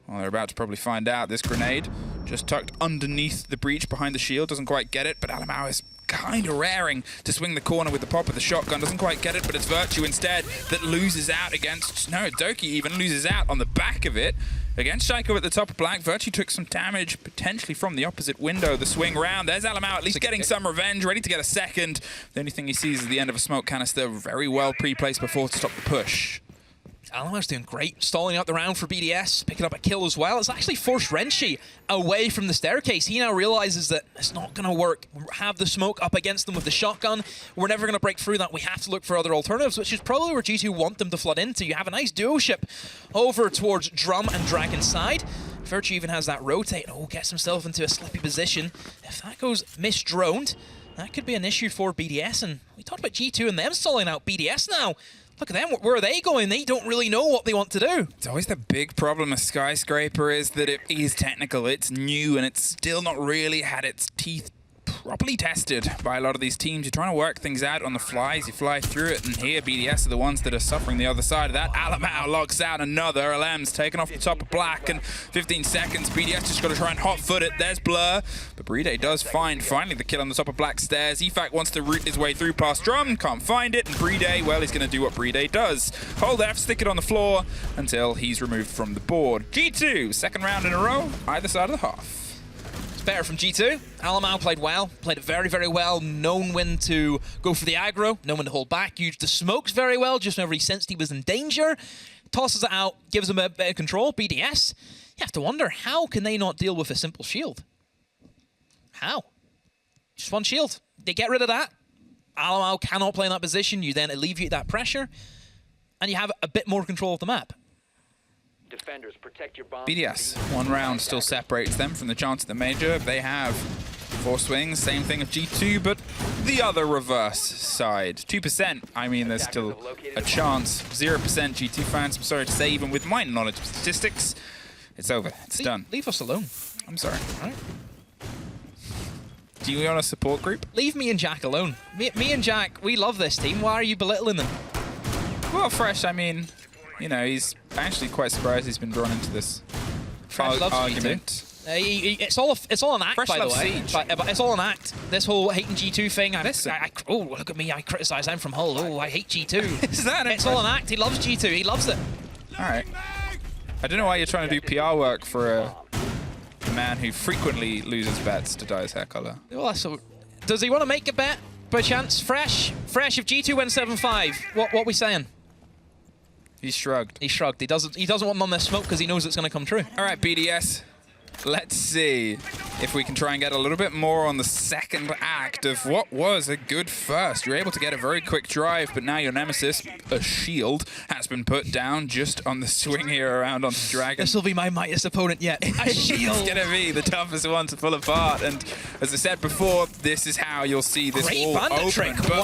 Well, they're about to probably find out. This grenade just tucked underneath the breach behind the shield. Doesn't quite get it, but Alamau is kind of raring to swing the corner with the pop of the shotgun. Doesn't quite get it, but it's Virtue instead that loses out against... No, Doki even loses out on the back of it. Against Shaiko at the top of Black. Virtue took some damage, potentially from the opposite window. The swing round. There's Alamau at least getting some revenge, ready to get a second. The only thing he sees is the end of a smoke canister. Very well pre-placed before to stop the push. Alamau's doing great, stalling out the round for BDS, picking up a kill as well. It's actually forced Renshi away from the staircase. He now realizes that it's not going to work. Have the smoke up against them with the shotgun. We're never going to break through that. We have to look for other alternatives, which is probably where G2 want them to flood into. You have a nice duo ship over towards Drum and Dragon's side. Virtue even has that rotate. Oh, gets himself into a slippy position. If that goes misdroned, that could be an issue for BDS. And we talked about G2 and them stalling out BDS now. Look at them, where are they going? They don't really know what they want to do. It's always the big problem with Skyscraper is that it is technical, it's new, and it's still not really had its teeth properly tested by a lot of these teams. You're trying to work things out on the fly as you fly through it, and here BDS are the ones that are suffering the other side of that. Alamau locks out another. LM's taken off the top of Black, and 15 seconds. BDS just got to try and hot-foot it. There's Blur, but Playday does find finally the kill on the top of Black Stairs. Efak wants to root his way through past Drum, can't find it, and Playday, well, he's going to do what Playday does. Hold F, stick it on the floor until he's removed from the board. G2, second round in a row, either side of the half. Better from G2. Alamau played well, played it very, very well, known when to go for the aggro, known when to hold back, used the smokes very well, just whenever he sensed he was in danger, tosses it out, gives him a bit of control. BDS, you have to wonder, how can they not deal with a simple shield? How? Just one shield. They get rid of that. Alamau cannot play in that position, you then alleviate that pressure, and you have a bit more control of the map. Defenders, protect your bomb. BDS, one round still separates them from the chance at the major. They have 4 swings, same thing of G2, but the other reverse side. 2%, I mean, there's still a chance. 0% G2 fans, I'm sorry to say, even with my knowledge of statistics, it's over, it's done. Leave us alone. I'm sorry. All right. Do you want a support group? Leave me and Jack alone. Me and Jack, we love this team. Why are you belittling them? Well, Fresh, I mean, you know, he's actually quite surprised he's been drawn into this Fresh loves argument. It's all an act, Fresh by the loves way. Siege. But it's all an act. This whole hating G2 thing. Listen. Oh, look at me. I criticize. I'm from Hull. Oh, I hate G2. Is that It's all an act. He loves G2. He loves it. All right. I don't know why you're trying to do PR work for a man who frequently loses bets to dye his hair color. Well, so, does he want to make a bet by chance? Fresh, if G2 wins 7-5, what we saying? He shrugged. He shrugged. He doesn't want them on their smoke because he knows it's going to come true. All right, BDS. Let's see if we can try and get a little bit more on the second act of what was a good first. You're able to get a very quick drive, but now your nemesis, a shield, has been put down just on the swing here around onto Dragon. This will be my mightiest opponent yet. A shield. It's going to be the toughest one to pull apart. And as I said before, this is how you'll see this Great wall bandit open. trick. But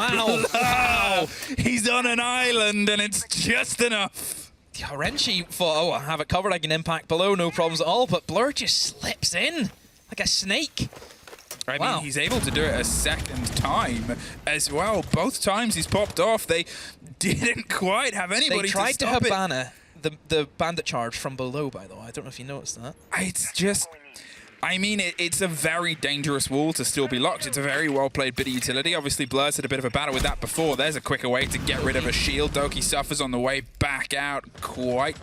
Wow. he's on an island, and it's just enough. Renchi thought, oh, I have it covered, I can impact below, no problems at all, but Blur just slips in like a snake. I mean, he's able to do it a second time as well. Both times he's popped off, they didn't quite have anybody They tried to stop it. Habana the bandit charge from below, by the way. I don't know if you noticed that. It's just... I mean, it's a very dangerous wall to still be locked. It's a very well-played bit of utility. Obviously, Blur's had a bit of a battle with that before. There's a quicker way to get rid of a shield. Doki suffers on the way back out quite...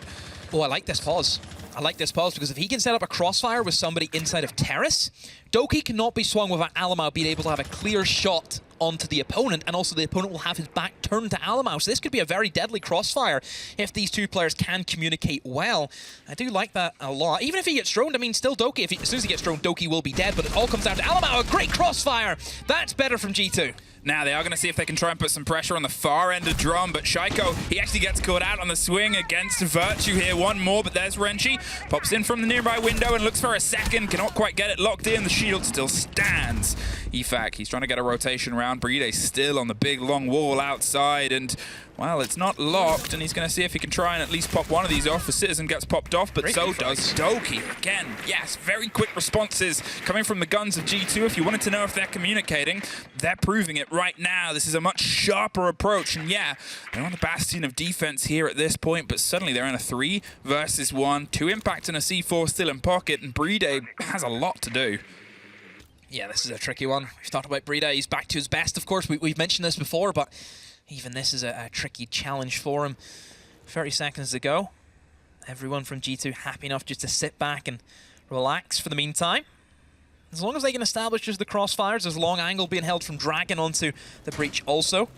Oh, I like this pause. I like this pause because if he can set up a crossfire with somebody inside of Terrace, Doki cannot be swung without Alamau being able to have a clear shot onto the opponent, and also the opponent will have his back turned to Alamau. So this could be a very deadly crossfire if these two players can communicate well. I do like that a lot. Even if he gets droned, I mean, still Doki, as soon as he gets droned, Doki will be dead, but it all comes down to Alamau. A great crossfire! That's better from G2. Now they are going to see if they can try and put some pressure on the far end of Drum, but Shaiko, he actually gets caught out on the swing against Virtue here. One more, but there's Renchi. Pops in from the nearby window and looks for a second. Cannot quite get it locked in. The shield still stands. Efak, he's trying to get a rotation round. Bride still on the big long wall outside, and well, it's not locked, and he's going to see if he can try and at least pop one of these off. The Citizen gets popped off, but so does Doki. Again, yes, very quick responses coming from the guns of G2. If you wanted to know if they're communicating, they're proving it right now. This is a much sharper approach, and yeah, they're on the bastion of defense here at this point, but suddenly they're in a 3 versus 1. 2 impact and a C4 still in pocket, and Bride has a lot to do. Yeah, this is a tricky one. We've talked about Brida. He's back to his best, of course. We've mentioned this before, but even this is a tricky challenge for him. 30 seconds to go. Everyone from G2 happy enough just to sit back and relax for the meantime. As long as they can establish just the crossfires, there's a long angle being held from Dragon onto the breach also.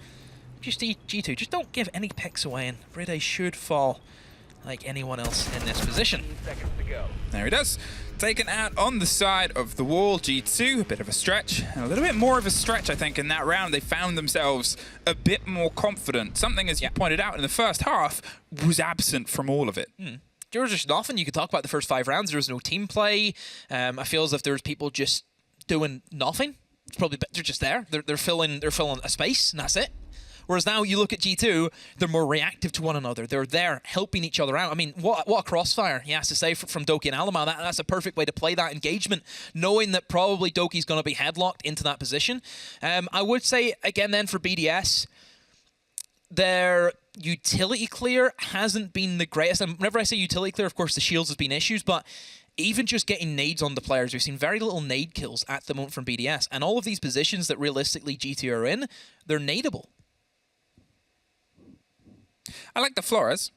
Just G2, just don't give any picks away, and Brida should fall like anyone else in this position. There he does. Taken out on the side of the wall. G2, a bit of a stretch, and a little bit more of a stretch, I think, in that round. They found themselves a bit more confident. Something, as you pointed out in the first half, was absent from all of it. There was just nothing. You could talk about the first 5 rounds. There was no team play. I feel as if there was people just doing nothing. It's probably they're just there. They're filling a space, and that's it. Whereas now you look at G2, they're more reactive to one another. They're there helping each other out. I mean, what a crossfire, he has to say, from Doki and Alamau. That's a perfect way to play that engagement, knowing that probably Doki's going to be headlocked into that position. I would say, again then, for BDS, their utility clear hasn't been the greatest. And whenever I say utility clear, of course, the shields has been issues, but even just getting nades on the players, we've seen very little nade kills at the moment from BDS. And all of these positions that realistically G2 are in, they're nadeable. I like the Flores.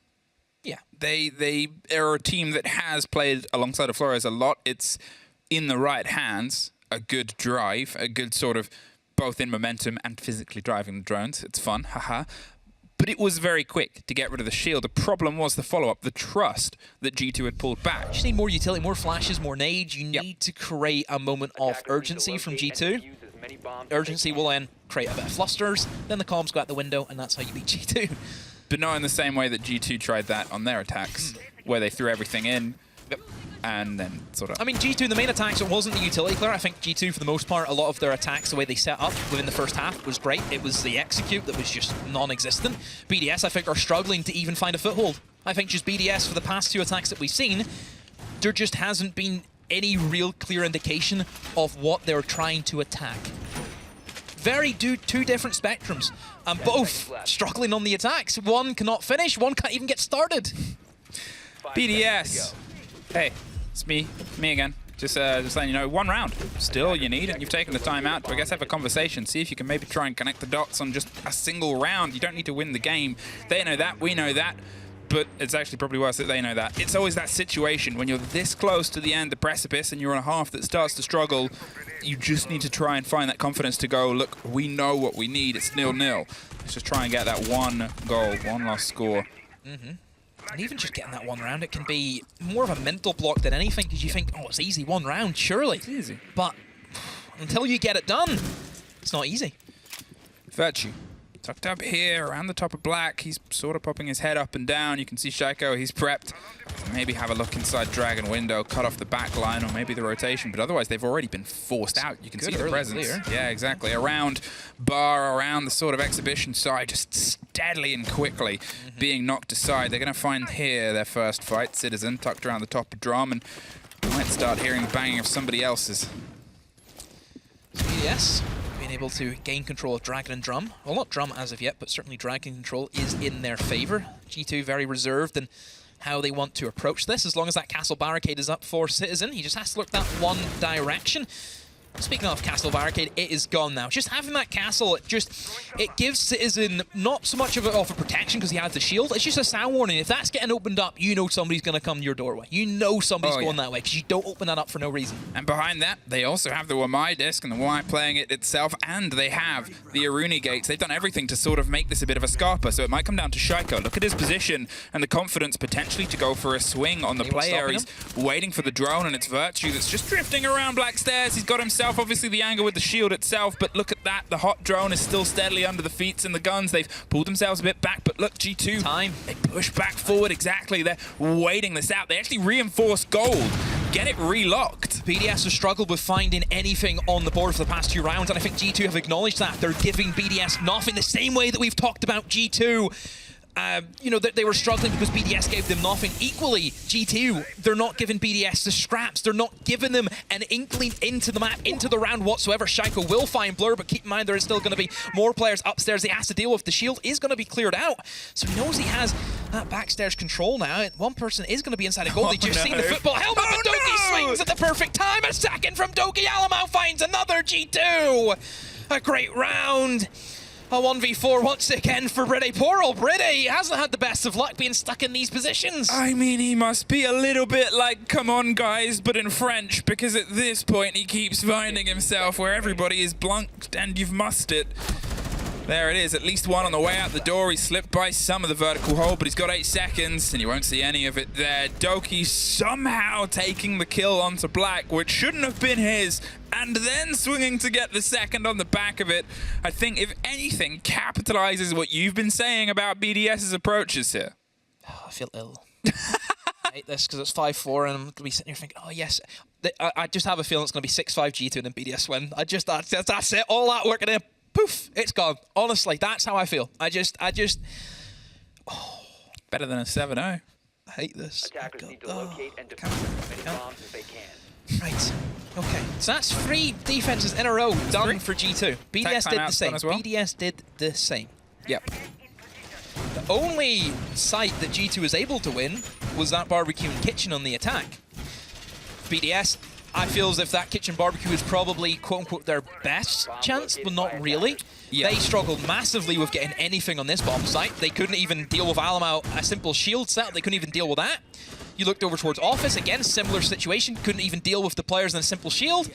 Yeah. They are a team that has played alongside of Flores a lot. It's in the right hands, a good drive, a good sort of both in momentum and physically driving the drones. It's fun, haha. But it was very quick to get rid of the shield. The problem was the follow-up, the trust that G2 had pulled back. You just need more utility, more flashes, more nades. You need to create a moment of urgency from G2. Urgency will then create a bit of flusters, then the comms go out the window, and that's how you beat G2. But not in the same way that G2 tried that on their attacks, where they threw everything in, and then sort of... I mean, G2, the main attacks, it wasn't the utility clear. I think G2, for the most part, a lot of their attacks, the way they set up within the first half was great. It was the execute that was just non-existent. BDS, I think, are struggling to even find a foothold. I think just BDS, for the past 2 attacks that we've seen, there just hasn't been any real clear indication of what they're trying to attack. Two different spectrums, and both struggling on the attacks. One cannot finish, one can't even get started. BDS. Hey, it's me again. Just letting you know, 1 round. Still you need, and you've taken the time out to, I guess, have a conversation. See if you can maybe try and connect the dots on just a single round. You don't need to win the game. They know that, we know that. But it's actually probably worse that they know that. It's always that situation when you're this close to the end, the precipice, and you're on a half that starts to struggle. You just need to try and find that confidence to go, look, we know what we need. It's 0-0. Let's just try and get that 1 goal, 1 last score. And even just getting that 1 round, it can be more of a mental block than anything, because you think, oh, it's easy, 1 round, surely. It's easy. But until you get it done, it's not easy. Virtue. Tucked up here, around the top of Black. He's sort of popping his head up and down. You can see Shaiko, he's prepped. maybe have a look inside Dragon window, cut off the back line, or maybe the rotation, but otherwise they've already been forced out. You can see the presence. Clear. Yeah, exactly. Around bar, around the sort of exhibition side, just steadily and quickly being knocked aside. They're going to find here their first fight. Citizen tucked around the top of drum, and we might start hearing the banging of somebody else's. BDS being able to gain control of Dragon and Drum. Well, not Drum as of yet, but certainly Dragon control is in their favor. G2 very reserved in how they want to approach this. As long as that castle barricade is up for Citizen, he just has to look that one direction. Speaking of castle barricade, it is gone now. Just having that castle, it gives Citizen not so much of a protection because he has the shield. It's just a sound warning. If that's getting opened up, you know somebody's going to come to your doorway. You know somebody's going that way because you don't open that up for no reason. And behind that, they also have the Wamai disc and the Wamai playing it itself, and they have the Aruni gates. They've done everything to sort of make this a bit of a scarper, so it might come down to Shaiko. Look at his position and the confidence potentially to go for a swing on the player. He's waiting for the drone, and it's Virtue that's just drifting around Black Stairs. He's got himself obviously the angle with the shield itself, but look at that. The hot drone is still steadily under the feet and the guns. They've pulled themselves a bit back, but look, G2, they push back forward. Exactly. They're waiting this out. They actually reinforce gold. Get it relocked. BDS has struggled with finding anything on the board for the past 2 rounds, and I think G2 have acknowledged that. They're giving BDS nothing the same way that we've talked about G2. You know, they were struggling because BDS gave them nothing. Equally, G2, they're not giving BDS the scraps. They're not giving them an inkling into the map, into the round whatsoever. Shaiko will find Blur, but keep in mind there is still going to be more players upstairs he has to deal with. The shield is going to be cleared out, so he knows he has that backstairs control now. One person is going to be inside a goal. Did you see the football helmet? But Doki swings at the perfect time. A second from Doki. Alamau finds another G2. A great round. A 1v4 once again for Bride. Poor old Bride hasn't had the best of luck being stuck in these positions. I mean, he must be a little bit like, come on guys, but in French, because at this point he keeps finding himself where everybody is blunked and you've mussed it. There it is, at least one on the way out the door. He slipped by some of the vertical hold, but he's got 8 seconds, and you won't see any of it there. Doki somehow taking the kill onto Black, which shouldn't have been his, and then swinging to get the second on the back of it. I think, if anything, capitalizes what you've been saying about BDS's approaches here. Oh, I feel ill. I hate this because it's 5-4, and I'm going to be sitting here thinking, oh yes, I just have a feeling it's going to be 6-5 G2 and then BDS win. That's it, all that work, and then poof, it's gone. Honestly, that's how I feel. I just oh. Better than a 7-0. I hate this. Attackers need to locate and defuse as many bombs as they can. Right. Okay. So that's 3 defenses in a row done for G2. BDS did the same. Well. BDS did the same. Yep. The only site that G2 was able to win was that barbecue and kitchen on the attack. BDS, I feel as if that kitchen barbecue is probably, quote-unquote, their best chance, but not really. Yeah. They struggled massively with getting anything on this bomb site. They couldn't even deal with Alamau, a simple shield set. They couldn't even deal with that. You looked over towards Office, again, similar situation. Couldn't even deal with the players in a simple shield.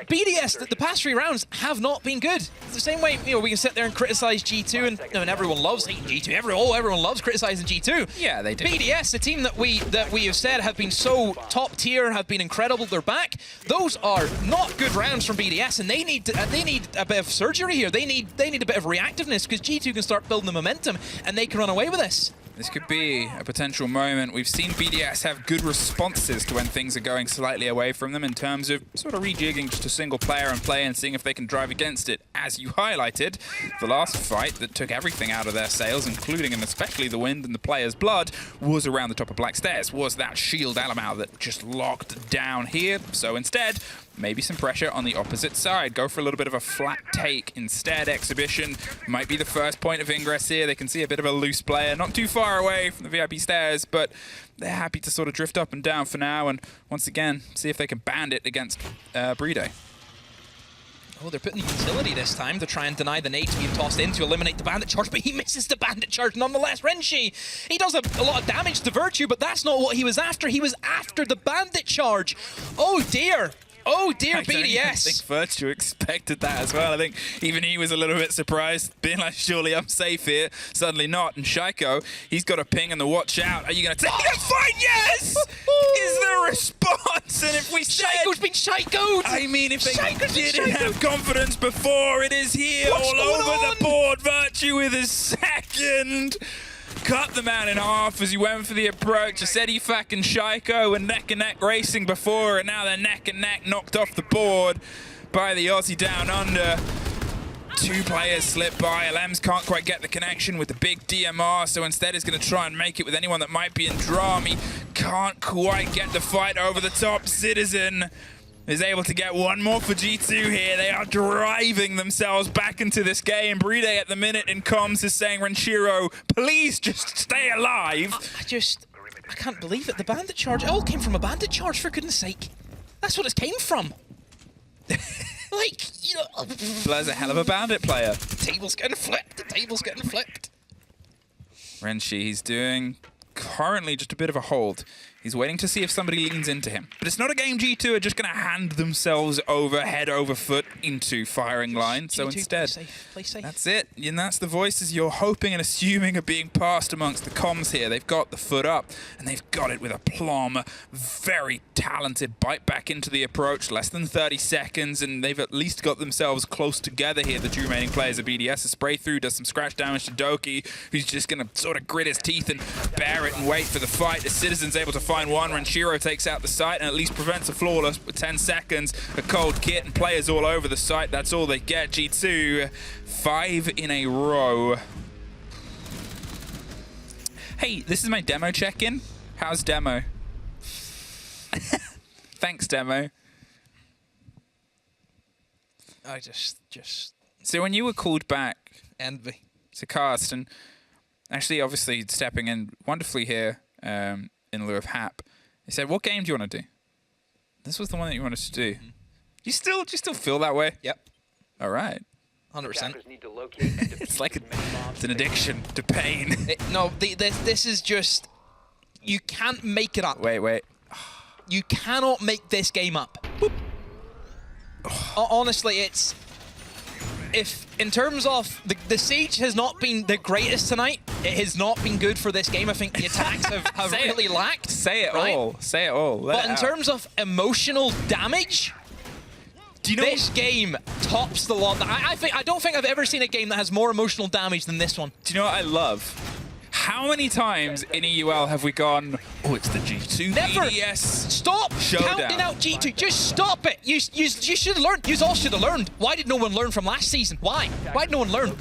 BDS, the past 3 rounds have not been good. It's the same way, you know, we can sit there and criticize G2, and I mean, everyone loves hating G2. Everyone loves criticizing G2. Yeah, they do. BDS, the team that we have said have been so top tier, have been incredible. They're back. Those are not good rounds from BDS, and they need a bit of surgery here. They need a bit of reactiveness because G2 can start building the momentum, and they can run away with this. This could be a potential moment. We've seen BDS have good responses to when things are going slightly away from them in terms of sort of rejigging just a single player and play and seeing if they can drive against it. As you highlighted, the last fight that took everything out of their sails, including and especially the wind and the player's blood, was around the top of Black Stairs, was that shield Alamau that just locked down here. So instead, maybe some pressure on the opposite side. Go for a little bit of a flat take instead. Exhibition might be the first point of ingress here. They can see a bit of a loose player, not too far away from the VIP stairs, but they're happy to sort of drift up and down for now, and once again, see if they can bandit against Bride. Oh, they're putting utility this time to try and deny the nade being tossed in to eliminate the bandit charge, but he misses the bandit charge nonetheless. Renshi, he does a lot of damage to Virtue, but that's not what he was after. He was after the bandit charge. Oh dear. Oh dear, BDS. I think Virtue expected that as well. I think even he was a little bit surprised, being like, surely I'm safe here. Suddenly not. And Shaiko, he's got a ping and the watch out. Are you going to take a fight? Yes! Is the response. And if we said... Shaiko's been Shaiko'd! I mean, if they didn't have confidence before, it is here all over the board. Virtue with his second. cut the man in half as he went for the approach. I said Efak and Shaiko were neck and neck racing before, and now they're neck and neck, knocked off the board by the Aussie Down Under. 2 players slip by. Alems can't quite get the connection with the big DMR, so instead he's going to try and make it with anyone that might be in Drama. He can't quite get the fight over the top. Citizen is able to get one more for G2 here. They are driving themselves back into this game. Playday at the minute in comms is saying, Renshiro, please just stay alive. I can't believe it. The bandit charge, it all came from a bandit charge, for goodness sake. That's what it came from. Like, you know... Blur's a hell of a bandit player. The table's getting flipped. The table's getting flipped. Renshi, he's doing currently just a bit of a hold. He's waiting to see if somebody leans into him. But it's not a game G2 are just going to hand themselves over, head over foot into firing line. So instead, play safe. That's it. And that's the voices you're hoping and assuming are being passed amongst the comms here. They've got the foot up, and they've got it with aplomb. Very talented bite back into the approach. Less than 30 seconds, and they've at least got themselves close together here. The 2 remaining players of BDS. A spray through does some scratch damage to Doki, who's just going to sort of grit his teeth and bear it and wait for the fight. The Citizen's able to find one. Renshiro takes out the site and at least prevents a flawless with 10 seconds. A cold kit and players all over the site. That's all they get. G2, 5 in a row. Hey, this is my demo check-in. How's demo? Thanks, demo. I just So when you were called back envy. to cast, and actually obviously stepping in wonderfully here in lieu of Hap, he said, what game do you want to do? This was the one that you wanted to do. Do you still feel that way? Yep. All right. 100%. Attackers need to locate and defuse It's like as many bombs it's an as they addiction to pain. No, this is just... You can't make it up. Wait. You cannot make this game up. Honestly, it's... If, in terms of... The siege has not been the greatest tonight. It has not been good for this game. I think the attacks have really lacked. Say it right? all. Say it all. Let But it in out. terms of emotional damage... do you know This game tops the lot. I don't think I've ever seen a game that has more emotional damage than this one. Do you know what I love? How many times in EUL have we gone, oh, it's the G2 Never. BDS Stop showdown. counting out G2. Just stop it. You should have learned. You all should have learned. Why did no one learn from last season? Why? Why did no one learn?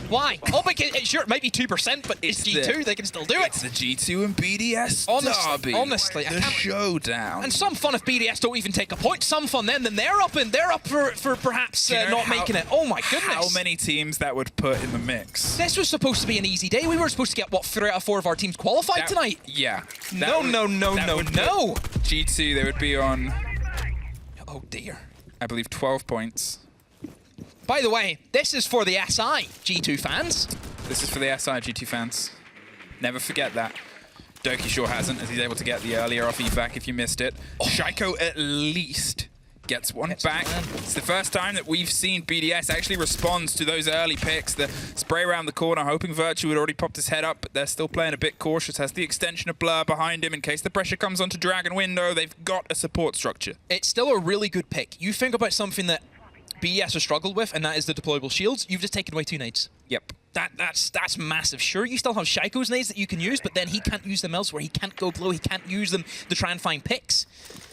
Why? Oh, because sure, it might be 2%, but it's G2. They can still do It's it. the G2 and BDS derby. Honestly, I the can't- showdown. And some fun if BDS don't even take a point. Some fun then they're up for perhaps Do you know not how- making it. Oh my goodness. How many teams that would put in the mix? This was supposed to be an easy day. We were supposed to get, what, 3 out of 4 of our teams qualified That- tonight? Yeah. No. G2, they would be on, Oh dear. I believe, 12 points. By the way, this is for the SI G2 fans. This is for the SI G2 fans. Never forget that. Doki sure hasn't, as he's able to get the earlier off Efak if you missed it. Shaiko at least gets one back. It's the first time that we've seen BDS actually respond to those early picks. The spray around the corner, hoping Virtue had already popped his head up, but they're still playing a bit cautious. Has the extension of Blur behind him in case the pressure comes onto Dragon Window. They've got a support structure. It's still a really good pick. You think about something that BDS has struggled with, and that is the deployable shields. You've just taken away 2 nades. Yep. That's massive. Sure, you still have Shaiko's nades that you can use, but then he can't use them elsewhere. He can't go below. He can't use them to try and find picks.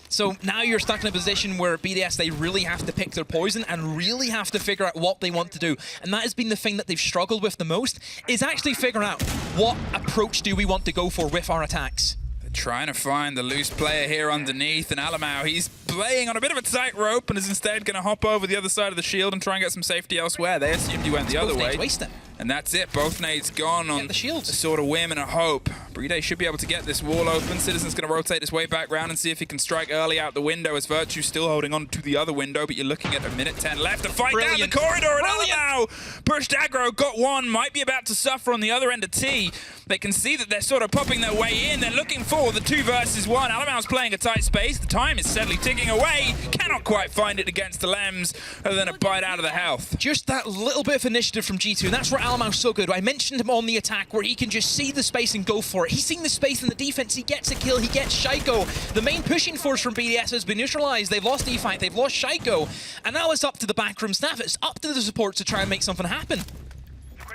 So now you're stuck in a position where BDS, they really have to pick their poison and really have to figure out what they want to do. And that has been the thing that they've struggled with the most, is actually figuring out what approach do we want to go for with our attacks. Trying to find the loose player here underneath, and Alamau, he's playing on a bit of a tightrope and is instead going to hop over the other side of the shield and try and get some safety elsewhere. They assumed he went the other Both way. nades wasted. And that's it. Both nades gone on the shields. a sort of whim and a hope. Playday should be able to get this wall open. Citizen's going to rotate his way back round and see if he can strike early out the window, as Virtue's still holding on to the other window, but you're looking at a minute 10 left to fight down the Brilliant. corridor, and Brilliant. Alamau pushed aggro, got one, might be about to suffer on the other end of T. They can see that they're sort of popping their way in. They're looking for the 2 versus 1. Alamau's playing a tight space. The time is steadily ticking away. Cannot quite find it against the Lems, other than a bite out of the health. Just that little bit of initiative from G2, and that's where Alamau's so good. I mentioned him on the attack, where he can just see the space and go for it. He's seen the space in the defense. He gets a kill. He gets Shaiko. The main pushing force from BDS has been neutralized. They've lost Efak. They've lost Shaiko. And now it's up to the backroom staff. It's up to the support to try and make something happen.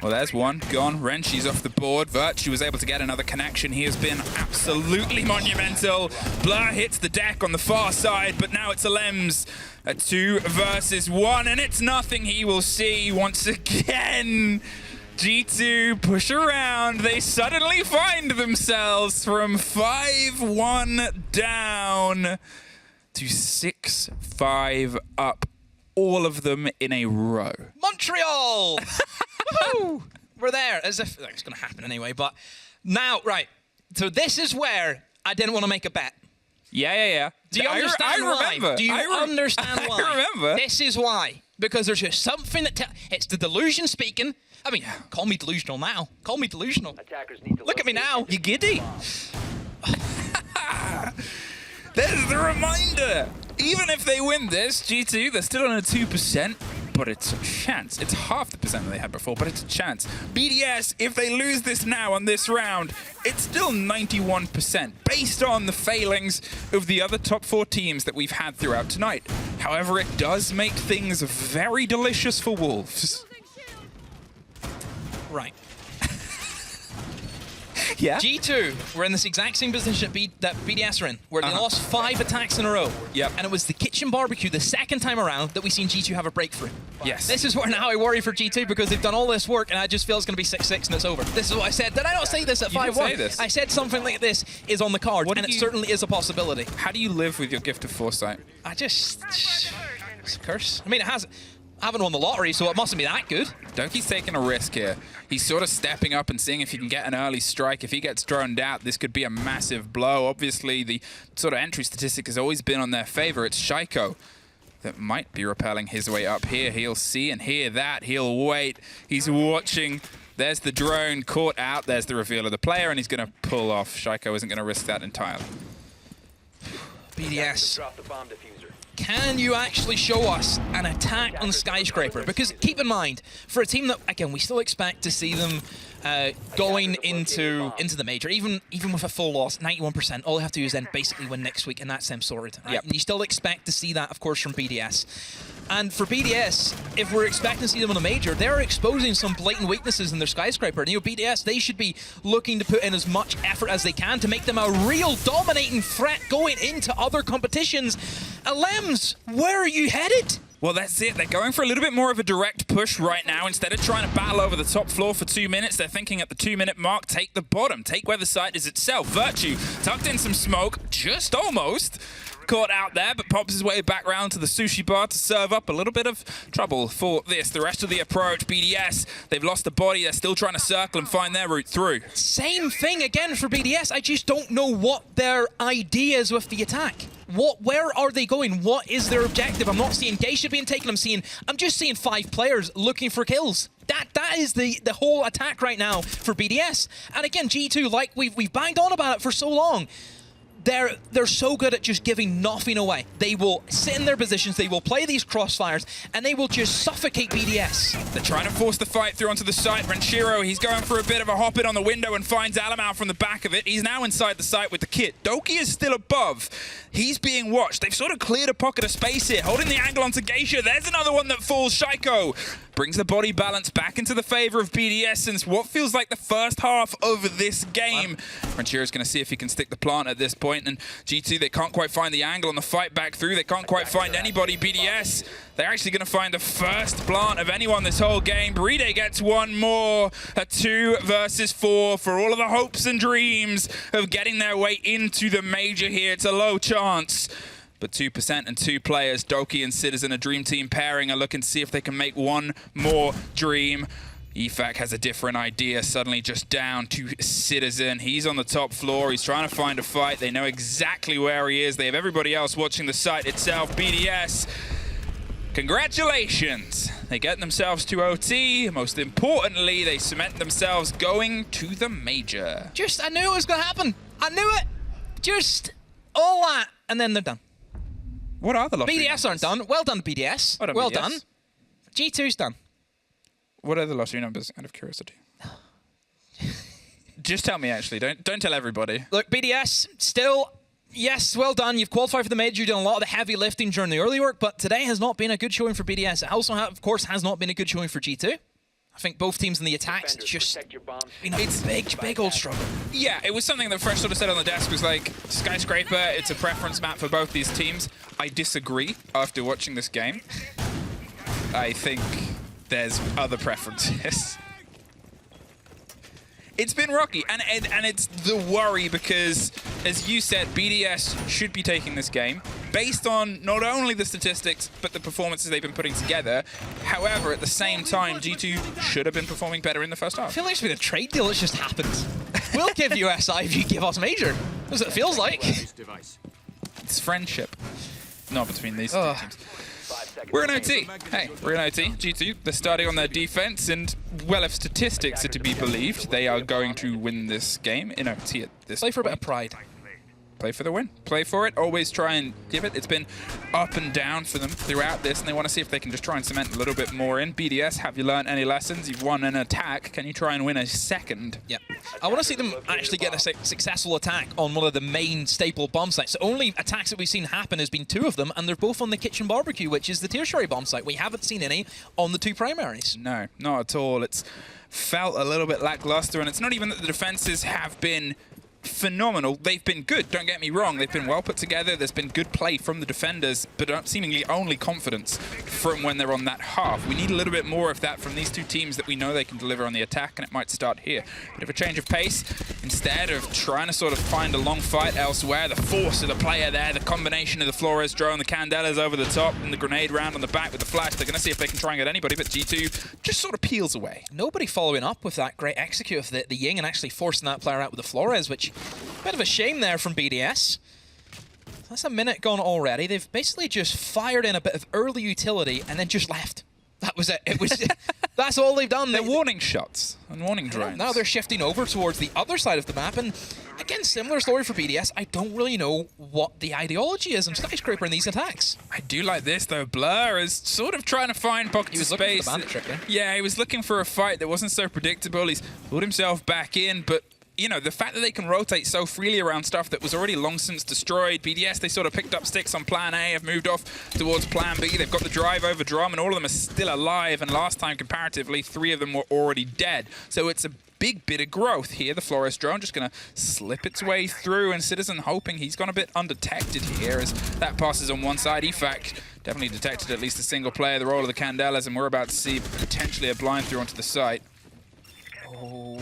Well, there's one gone. Renshi's off the board. Virtue was able to get another connection. He has been absolutely monumental. Blur hits the deck on the far side, but now it's Alems. A 2 versus 1, and it's nothing he will see once again. G2 push around. They suddenly find themselves from 5-1 down to 6-5 up. All of them in a row. Montreal! Woohoo! We're there, as if it's going to happen anyway. But now, right. So this is where I didn't want to make a bet. Yeah. Do you understand I why? Do you understand why? I remember. This is why. Because there's just something that it's the delusion speaking. I mean, call me delusional now. Call me delusional. Attackers need to Look at me now. You giddy? There's the reminder. Even if they win this, G2, they're still on a 2%, but it's a chance. It's half the percent that they had before, but it's a chance. BDS, if they lose this now on this round, it's still 91%, based on the failings of the other top 4 teams that we've had throughout tonight. However, it does make things very delicious for Wolves. Right. Yeah? G2 were in this exact same position that BDS are in, where they lost 5 attacks in a row. Yep. And it was the kitchen barbecue the second time around that we seen G2 have a breakthrough. Yes. This is where now I worry for G2 because they've done all this work and I just feel it's going to be 6-6 and it's over. This is what I said. Did I not say this at 5-1? You didn't say this. I said something like this is on the card, and it certainly is a possibility. How do you live with your gift of foresight? I just... It's a curse. I mean, I haven't won the lottery, so it mustn't be that good. Doki's taking a risk here. He's sort of stepping up and seeing if he can get an early strike. If he gets droned out, this could be a massive blow. Obviously, the sort of entry statistic has always been on their favor. It's Shaiko that might be repelling his way up here. He'll see and hear that. He'll wait. He's watching. There's the drone caught out. There's the reveal of the player, and he's going to pull off. Shaiko isn't going to risk that entirely. BDS. Drop the bomb diffuser. Can you actually show us an attack on Skyscraper? Because keep in mind, for a team that, again, we still expect to see them going into the major, even with a full loss, 91%, all they have to do is then basically win next week, and that's them sorted. Right? Yep. And you still expect to see that, of course, from BDS. And for BDS, if we're expecting to see them on a major, they're exposing some blatant weaknesses in their Skyscraper. And, BDS, they should be looking to put in as much effort as they can to make them a real dominating threat going into other competitions. Alems, where are you headed? Well, that's it. They're going for a little bit more of a direct push right now. Instead of trying to battle over the top floor for 2 minutes, they're thinking at the 2-minute mark, take the bottom, take where the site is itself. Virtue tucked in some smoke, just almost. Caught out there, but pops his way back round to the sushi bar to serve up. A little bit of trouble for this. The rest of the approach, BDS, they've lost the body. They're still trying to circle and find their route through. Same thing again for BDS. I just don't know what their idea is with the attack. Where are they going? What is their objective? I'm not seeing Geisha being taken. I'm just seeing 5 players looking for kills. That is the whole attack right now for BDS. And again, G2, like we've banged on about it for so long. They're so good at just giving nothing away. They will sit in their positions, they will play these crossfires, and they will just suffocate BDS. They're trying to force the fight through onto the site. Renshiro, he's going for a bit of a hop in on the window and finds Alamau from the back of it. He's now inside the site with the kit. Doki is still above. He's being watched. They've sort of cleared a pocket of space here, holding the angle onto Geisha. There's another one that falls. Shaiko brings the body balance back into the favor of BDS since what feels like the first half of this game. Renchiro's going to see if he can stick the plant at this point, and G2, they can't quite find the angle on the fight back through. They can't quite find anybody. BDS, they're actually going to find the first plant of anyone this whole game. Playday gets one more. A 2 versus 4 for all of the hopes and dreams of getting their way into the major here. It's a low chance. But 2% and 2 players, Doki and Citizen, a dream team pairing, are looking to see if they can make one more dream. EFAC has a different idea, suddenly just down to Citizen. He's on the top floor, he's trying to find a fight. They know exactly where he is. They have everybody else watching the site itself. BDS, congratulations. They get themselves to OT. Most importantly, they cement themselves going to the major. I knew it was going to happen. I knew it. Just all that, and then they're done. What are the lottery BDS numbers? aren't done. Well done, BDS. Well done. BDS. G2's done. What are the lottery numbers, out of curiosity? Just tell me, actually. Don't tell everybody. Look, BDS, still, yes, well done. You've qualified for the major. You've done a lot of the heavy lifting during the early work, but today has not been a good showing for BDS. It also, of course, has not been a good showing for G2. I think both teams in the attacks Defenders, just protect your bombs. been a big old struggle. Yeah, it was something that Fresh sort of said on the desk was like, Skyscraper, it's a preference map for both these teams. I disagree after watching this game. I think there's other preferences. It's been rocky, and it's the worry because, as you said, BDS should be taking this game based on not only the statistics, but the performances they've been putting together. However, at the same time, G2 should have been performing better in the first I half. feel like it's been a trade deal that's just happened. We'll give you SI if you give us Major. That's what it feels like. It's friendship, not between these two Ugh. teams. 5 seconds. We're in OT. Hey, we're in OT. G2, they're starting on their defense, and, well, if statistics are to be believed, they are going to win this game in OT at this Play for a bit of point. pride. Play for the win. Play for it. Always try and give it. It's been up and down for them throughout this, and they want to see if they can just try and cement a little bit more in. BDS, have you learned any lessons? You've won an attack. Can you try and win a second? Yeah. I want to see them actually get a successful attack on one of the main staple bomb sites. The only attacks that we've seen happen has been 2 of them, and they're both on the Kitchen Barbecue, which is the tertiary bomb site. We haven't seen any on the 2 primaries. No, not at all. It's felt a little bit lackluster, and it's not even that the defenses have been phenomenal. They've been good, don't get me wrong. They've been well put together. There's been good play from the defenders, but seemingly only confidence from when they're on that half. We need a little bit more of that from these 2 teams that we know they can deliver on the attack, and it might start here. Bit of a change of pace. Instead of trying to sort of find a long fight elsewhere, the force of the player there, the combination of the Flores drone, the Candelas over the top, and the grenade round on the back with the flash, they're going to see if they can try and get anybody, but G2 just sort of peels away. Nobody following up with that great execute of the Ying and actually forcing that player out with the Flores, which bit of a shame there from BDS. That's a minute gone already. They've basically just fired in a bit of early utility and then just left. That was it. It was. That's all they've done. They're warning shots and warning drones. Now they're shifting over towards the other side of the map, and again, similar story for BDS. I don't really know what the ideology is in Skyscraper in these attacks. I do like this though. Blur is sort of trying to find pockets of looking for the space. bandit trick, Yeah, he was looking for a fight that wasn't so predictable. He's pulled himself back in, but you know, the fact that they can rotate so freely around stuff that was already long since destroyed. BDS, they sort of picked up sticks on plan A, have moved off towards plan B. They've got the drive over drum, and all of them are still alive. And last time, comparatively, 3 of them were already dead. So it's a big bit of growth here. The Flores drone just going to slip its way through, and Citizen hoping he's gone a bit undetected here as that passes on one side. EFAC definitely detected at least a single player, the role of the Candelas, and we're about to see potentially a blind through onto the site. Oh.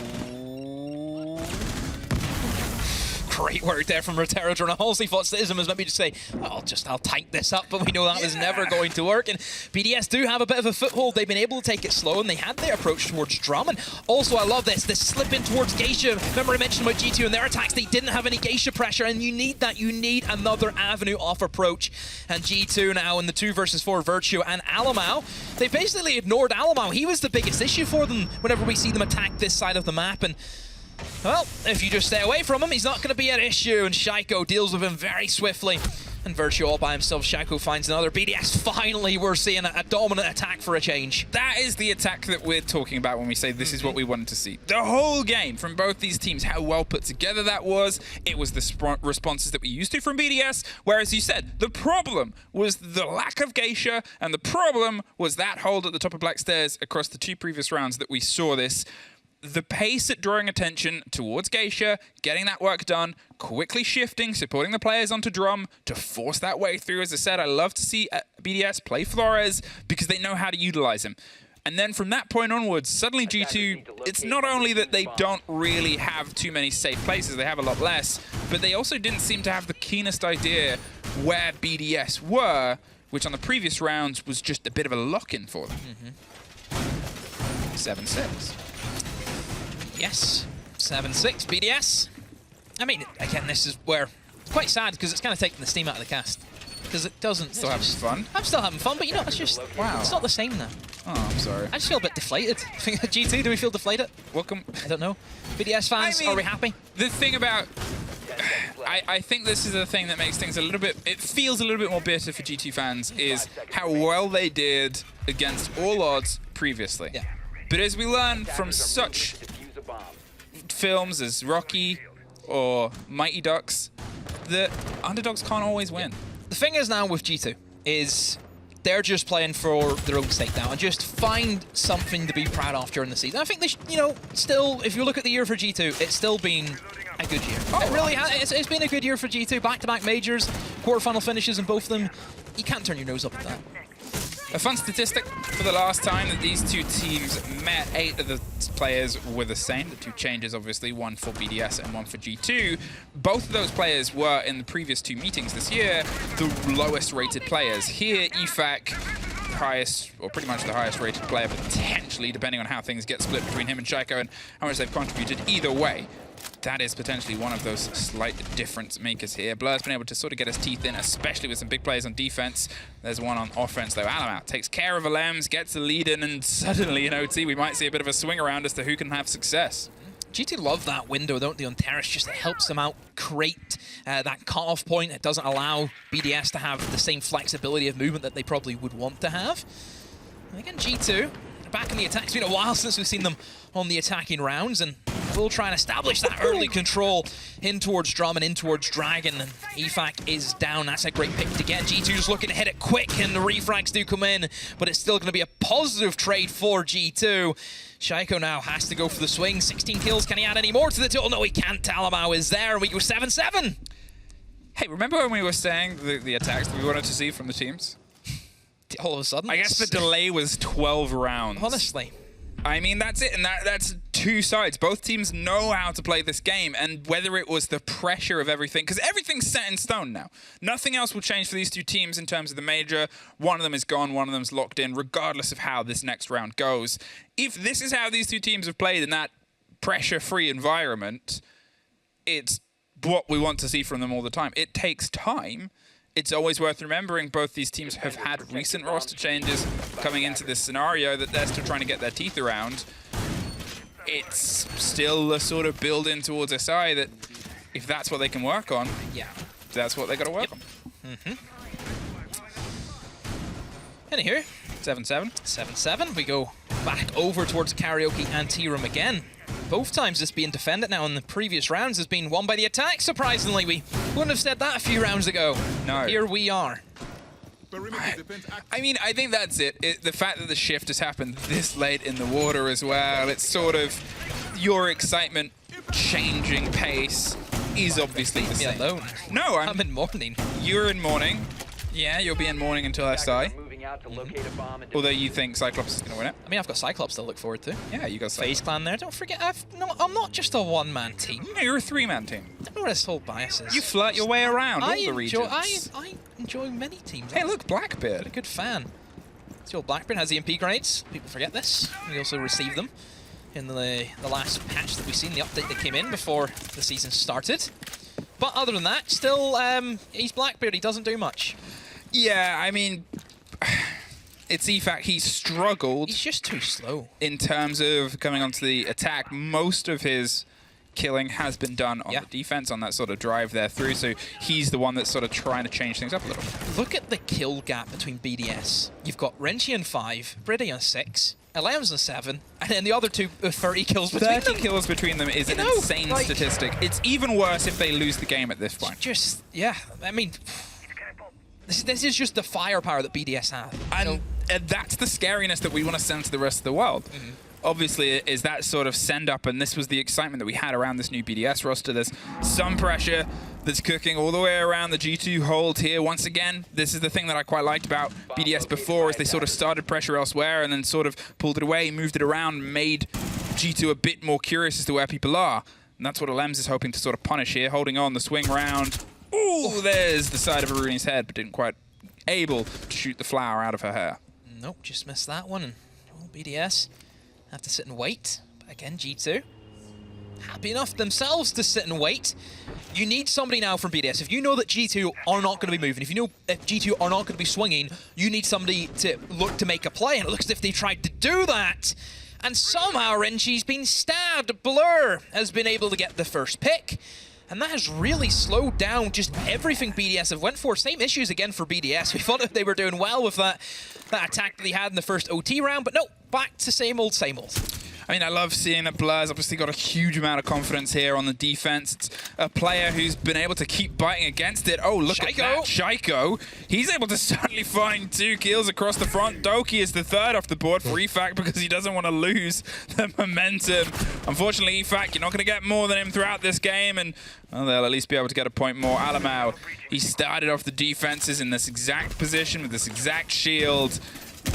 Great work there from Rotero Drone. I honestly thought Citizen was maybe just say, oh, I'll tank this up, but we know that was never going to work. And BDS do have a bit of a foothold. They've been able to take it slow, and they had their approach towards Drum. And also, I love this slip in towards Geisha. Remember I mentioned about G2 and their attacks, they didn't have any Geisha pressure, and you need that. You need another avenue off approach. And G2 now in the 2 versus 4 Virtue and Alamau, they basically ignored Alamau. He was the biggest issue for them whenever we see them attack this side of the map. And well, if you just stay away from him, he's not going to be an issue, and Shaiko deals with him very swiftly. And Virtue all by himself, Shaiko finds another. BDS, finally, we're seeing a dominant attack for a change. That is the attack that we're talking about when we say this is what we wanted to see. The whole game from both these teams, how well put together that was. It was the responses that we used to from BDS, whereas you said the problem was the lack of Geisha, and the problem was that hold at the top of Black Stairs across the 2 previous rounds that we saw this. The pace at drawing attention towards Geisha, getting that work done, quickly shifting, supporting the players onto Drum to force that way through. As I said, I love to see BDS play Flores because they know how to utilize him. And then from that point onwards, suddenly G2, it's not only that they don't really have too many safe places, they have a lot less, but they also didn't seem to have the keenest idea where BDS were, which on the previous rounds was just a bit of a lock-in for them. 7-6. Yes, 7-6 BDS. I mean, again, this is where it's quite sad because it's kind of taking the steam out of the cast. Because it doesn't. Still having fun? I'm still having fun, but you know, it's just, Wow. it's not the same now. Oh, I'm sorry. I just feel a bit deflated. G2, do we feel deflated? Welcome. I don't know. BDS fans, are we happy? The thing about... I think this is the thing that makes things a little bit... It feels a little bit more bitter for G2 fans is how well they did against all odds previously. Yeah. But as we learn from such films as Rocky or Mighty Ducks, that underdogs can't always win. The thing is now with G2 is they're just playing for their own sake now and just find something to be proud of during the season. I think they, you know, still, if you look at the year for G2, it's still been a good year. It really has. It's been a good year for G2. Back-to-back majors, quarterfinal finishes in both of them. You can't turn your nose up at that. A fun statistic for the last time that these two teams met, 8 of the players were the same. The 2 changes, obviously, one for BDS and one for G2. Both of those players were, in the previous 2 meetings this year, the lowest rated players. Here, EFAC, highest, or pretty much the highest rated player, potentially, depending on how things get split between him and Shaiko and how much they've contributed. Either way, that is potentially one of those slight difference makers here. Blur's been able to sort of get his teeth in, especially with some big players on defense. There's one on offense, though. Alamout takes care of Alems, gets the lead in, and suddenly in OT, we might see a bit of a swing around as to who can have success. G2 love that window, don't they, on Terrace? Just it helps them out create that cut-off point. It doesn't allow BDS to have the same flexibility of movement that they probably would want to have. And again, G2 back in the attack. It's been a while since we've seen them on the attacking rounds, and we'll try and establish that early control in towards Drum and in towards Dragon. And EFAC is down. That's a great pick to get. G2's looking to hit it quick, and the refrags do come in, but it's still going to be a positive trade for G2. Shaiko now has to go for the swing. 16 kills. Can he add any more to the total? No, he can't. Talamau is there, and we go 7-7. Hey, remember when we were saying the attacks that we wanted to see from the teams? All of a sudden, I guess the delay was 12 rounds. Honestly. I mean, that's it, and that's 2 sides. Both teams know how to play this game, and whether it was the pressure of everything, because everything's set in stone now. Nothing else will change for these 2 teams in terms of the major. One of them is gone, one of them's locked in, regardless of how this next round goes. If this is how these 2 teams have played in that pressure-free environment, it's what we want to see from them all the time. It takes time. It's always worth remembering both these teams have had recent roster changes coming into this scenario that they're still trying to get their teeth around. It's still a sort of build in towards SI that if that's what they can work on, Yeah. that's what they got to work on. Anywho, 7-7. 7-7. We go back over towards Karaoke and T-Room again. Both times it's being defended now in the previous rounds has been won by the attack, surprisingly. We wouldn't have said that a few rounds ago. No. Here we are. I mean, I think that's it. The fact that the shift has happened this late in the water as well, it's sort of your excitement changing pace is obviously the Me same. alone. No, I'm in morning. You're in morning. Yeah, you'll be in morning until SI. Moving out to locate a bomb and Although you think Cyclops is going to win it. I mean, I've got Cyclops to look forward to. Yeah, you got FaZe Cyclops. Clan there. Don't forget, I'm not just a one-man team. No, you're a 3-man team. I don't know what this whole bias is. You flirt your way around all the regions. I enjoy many teams. Hey, I'm look, a Blackbeard. good fan. So Blackburn has the MP grenades. People forget this. We also received them in the last patch that we seen, the update that came in before the season started. But other than that, still, he's Blackbeard. He doesn't do much. Yeah, I mean, it's EFAC. He struggled He's just too slow. in terms of coming onto the attack. Most of his killing has been done on Yeah. the defense, on that sort of drive there through. So he's the one that's sort of trying to change things up a little. Look at the kill gap between BDS. You've got Renchi on 5, Brady on 6, Elems on 7, and then the other two 30 kills between 30 them. kills between them is You an know, insane like- statistic. It's even worse if they lose the game at this point. Just, yeah, I mean, this is just the firepower that BDS have. And that's the scariness that we want to send to the rest of the world. Obviously, it is that sort of send-up, and this was the excitement that we had around this new BDS roster. There's some pressure that's cooking all the way around the G2 hold here. Once again, this is the thing that I quite liked about BDS before, is they sort of started pressure elsewhere and then sort of pulled it away, moved it around, made G2 a bit more curious as to where people are. And that's what Alems is hoping to sort of punish here, holding on the swing round. Ooh, there's the side of Aruni's head, but didn't quite able to shoot the flower out of her hair. Nope, just missed that one. And BDS have to sit and wait. But again, G2 happy enough themselves to sit and wait. You need somebody now from BDS. If you know that G2 are not going to be moving, if you know if G2 are not going to be swinging, you need somebody to look to make a play. And it looks as if they tried to do that. And somehow Renchi's been stabbed. Blur has been able to get the first pick. And that has really slowed down just everything BDS have went for. Same issues again for BDS. We thought that they were doing well with that attack that they had in the first OT round, but no, back to same old, same old. I mean, I love seeing that Blur's obviously got a huge amount of confidence here on the defense. It's a player who's been able to keep biting against it. Oh, look at that. Shaiko. He's able to suddenly find 2 kills across the front. Doki is the 3rd off the board for EFAC because he doesn't want to lose the momentum. Unfortunately, EFAC, you're not going to get more than him throughout this game, and well, they'll at least be able to get a point more. Alamau, he started off the defenses in this exact position with this exact shield.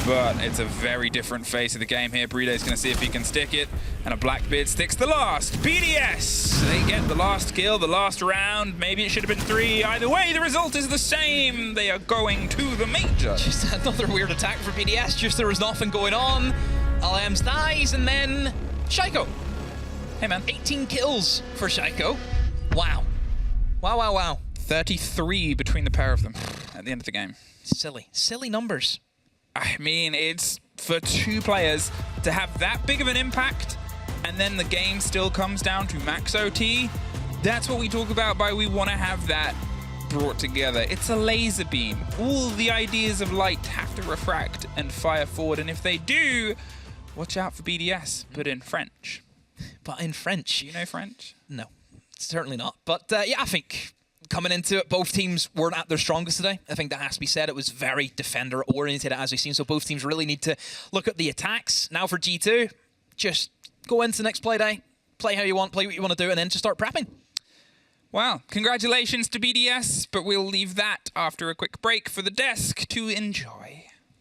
But it's a very different phase of the game here. Breeday's going to see if he can stick it. And a Blackbeard sticks the last. BDS, they get the last kill, the last round. Maybe it should have been 3. Either way, the result is the same. They are going to the major. Just another weird attack for BDS. Just there was nothing going on. LMs dies, and then Shaiko. Hey, man. 18 kills for Shaiko. Wow. Wow, wow, wow. 33 between the pair of them at the end of the game. Silly. Silly numbers. I mean, it's for 2 players to have that big of an impact, and then the game still comes down to max OT. That's what we talk about by we want to have that brought together. It's a laser beam. All the ideas of light have to refract and fire forward, and if they do, watch out for BDS, but in French. But in French. You know French? No, certainly not. But yeah, I think coming into it, both teams weren't at their strongest today. I think that has to be said. It was very defender-oriented, as we've seen, so both teams really need to look at the attacks. Now for G2, just go into the next Playday, play how you want, play what you want to do, and then just start prepping. Well, congratulations to BDS, but we'll leave that after a quick break for the desk to enjoy.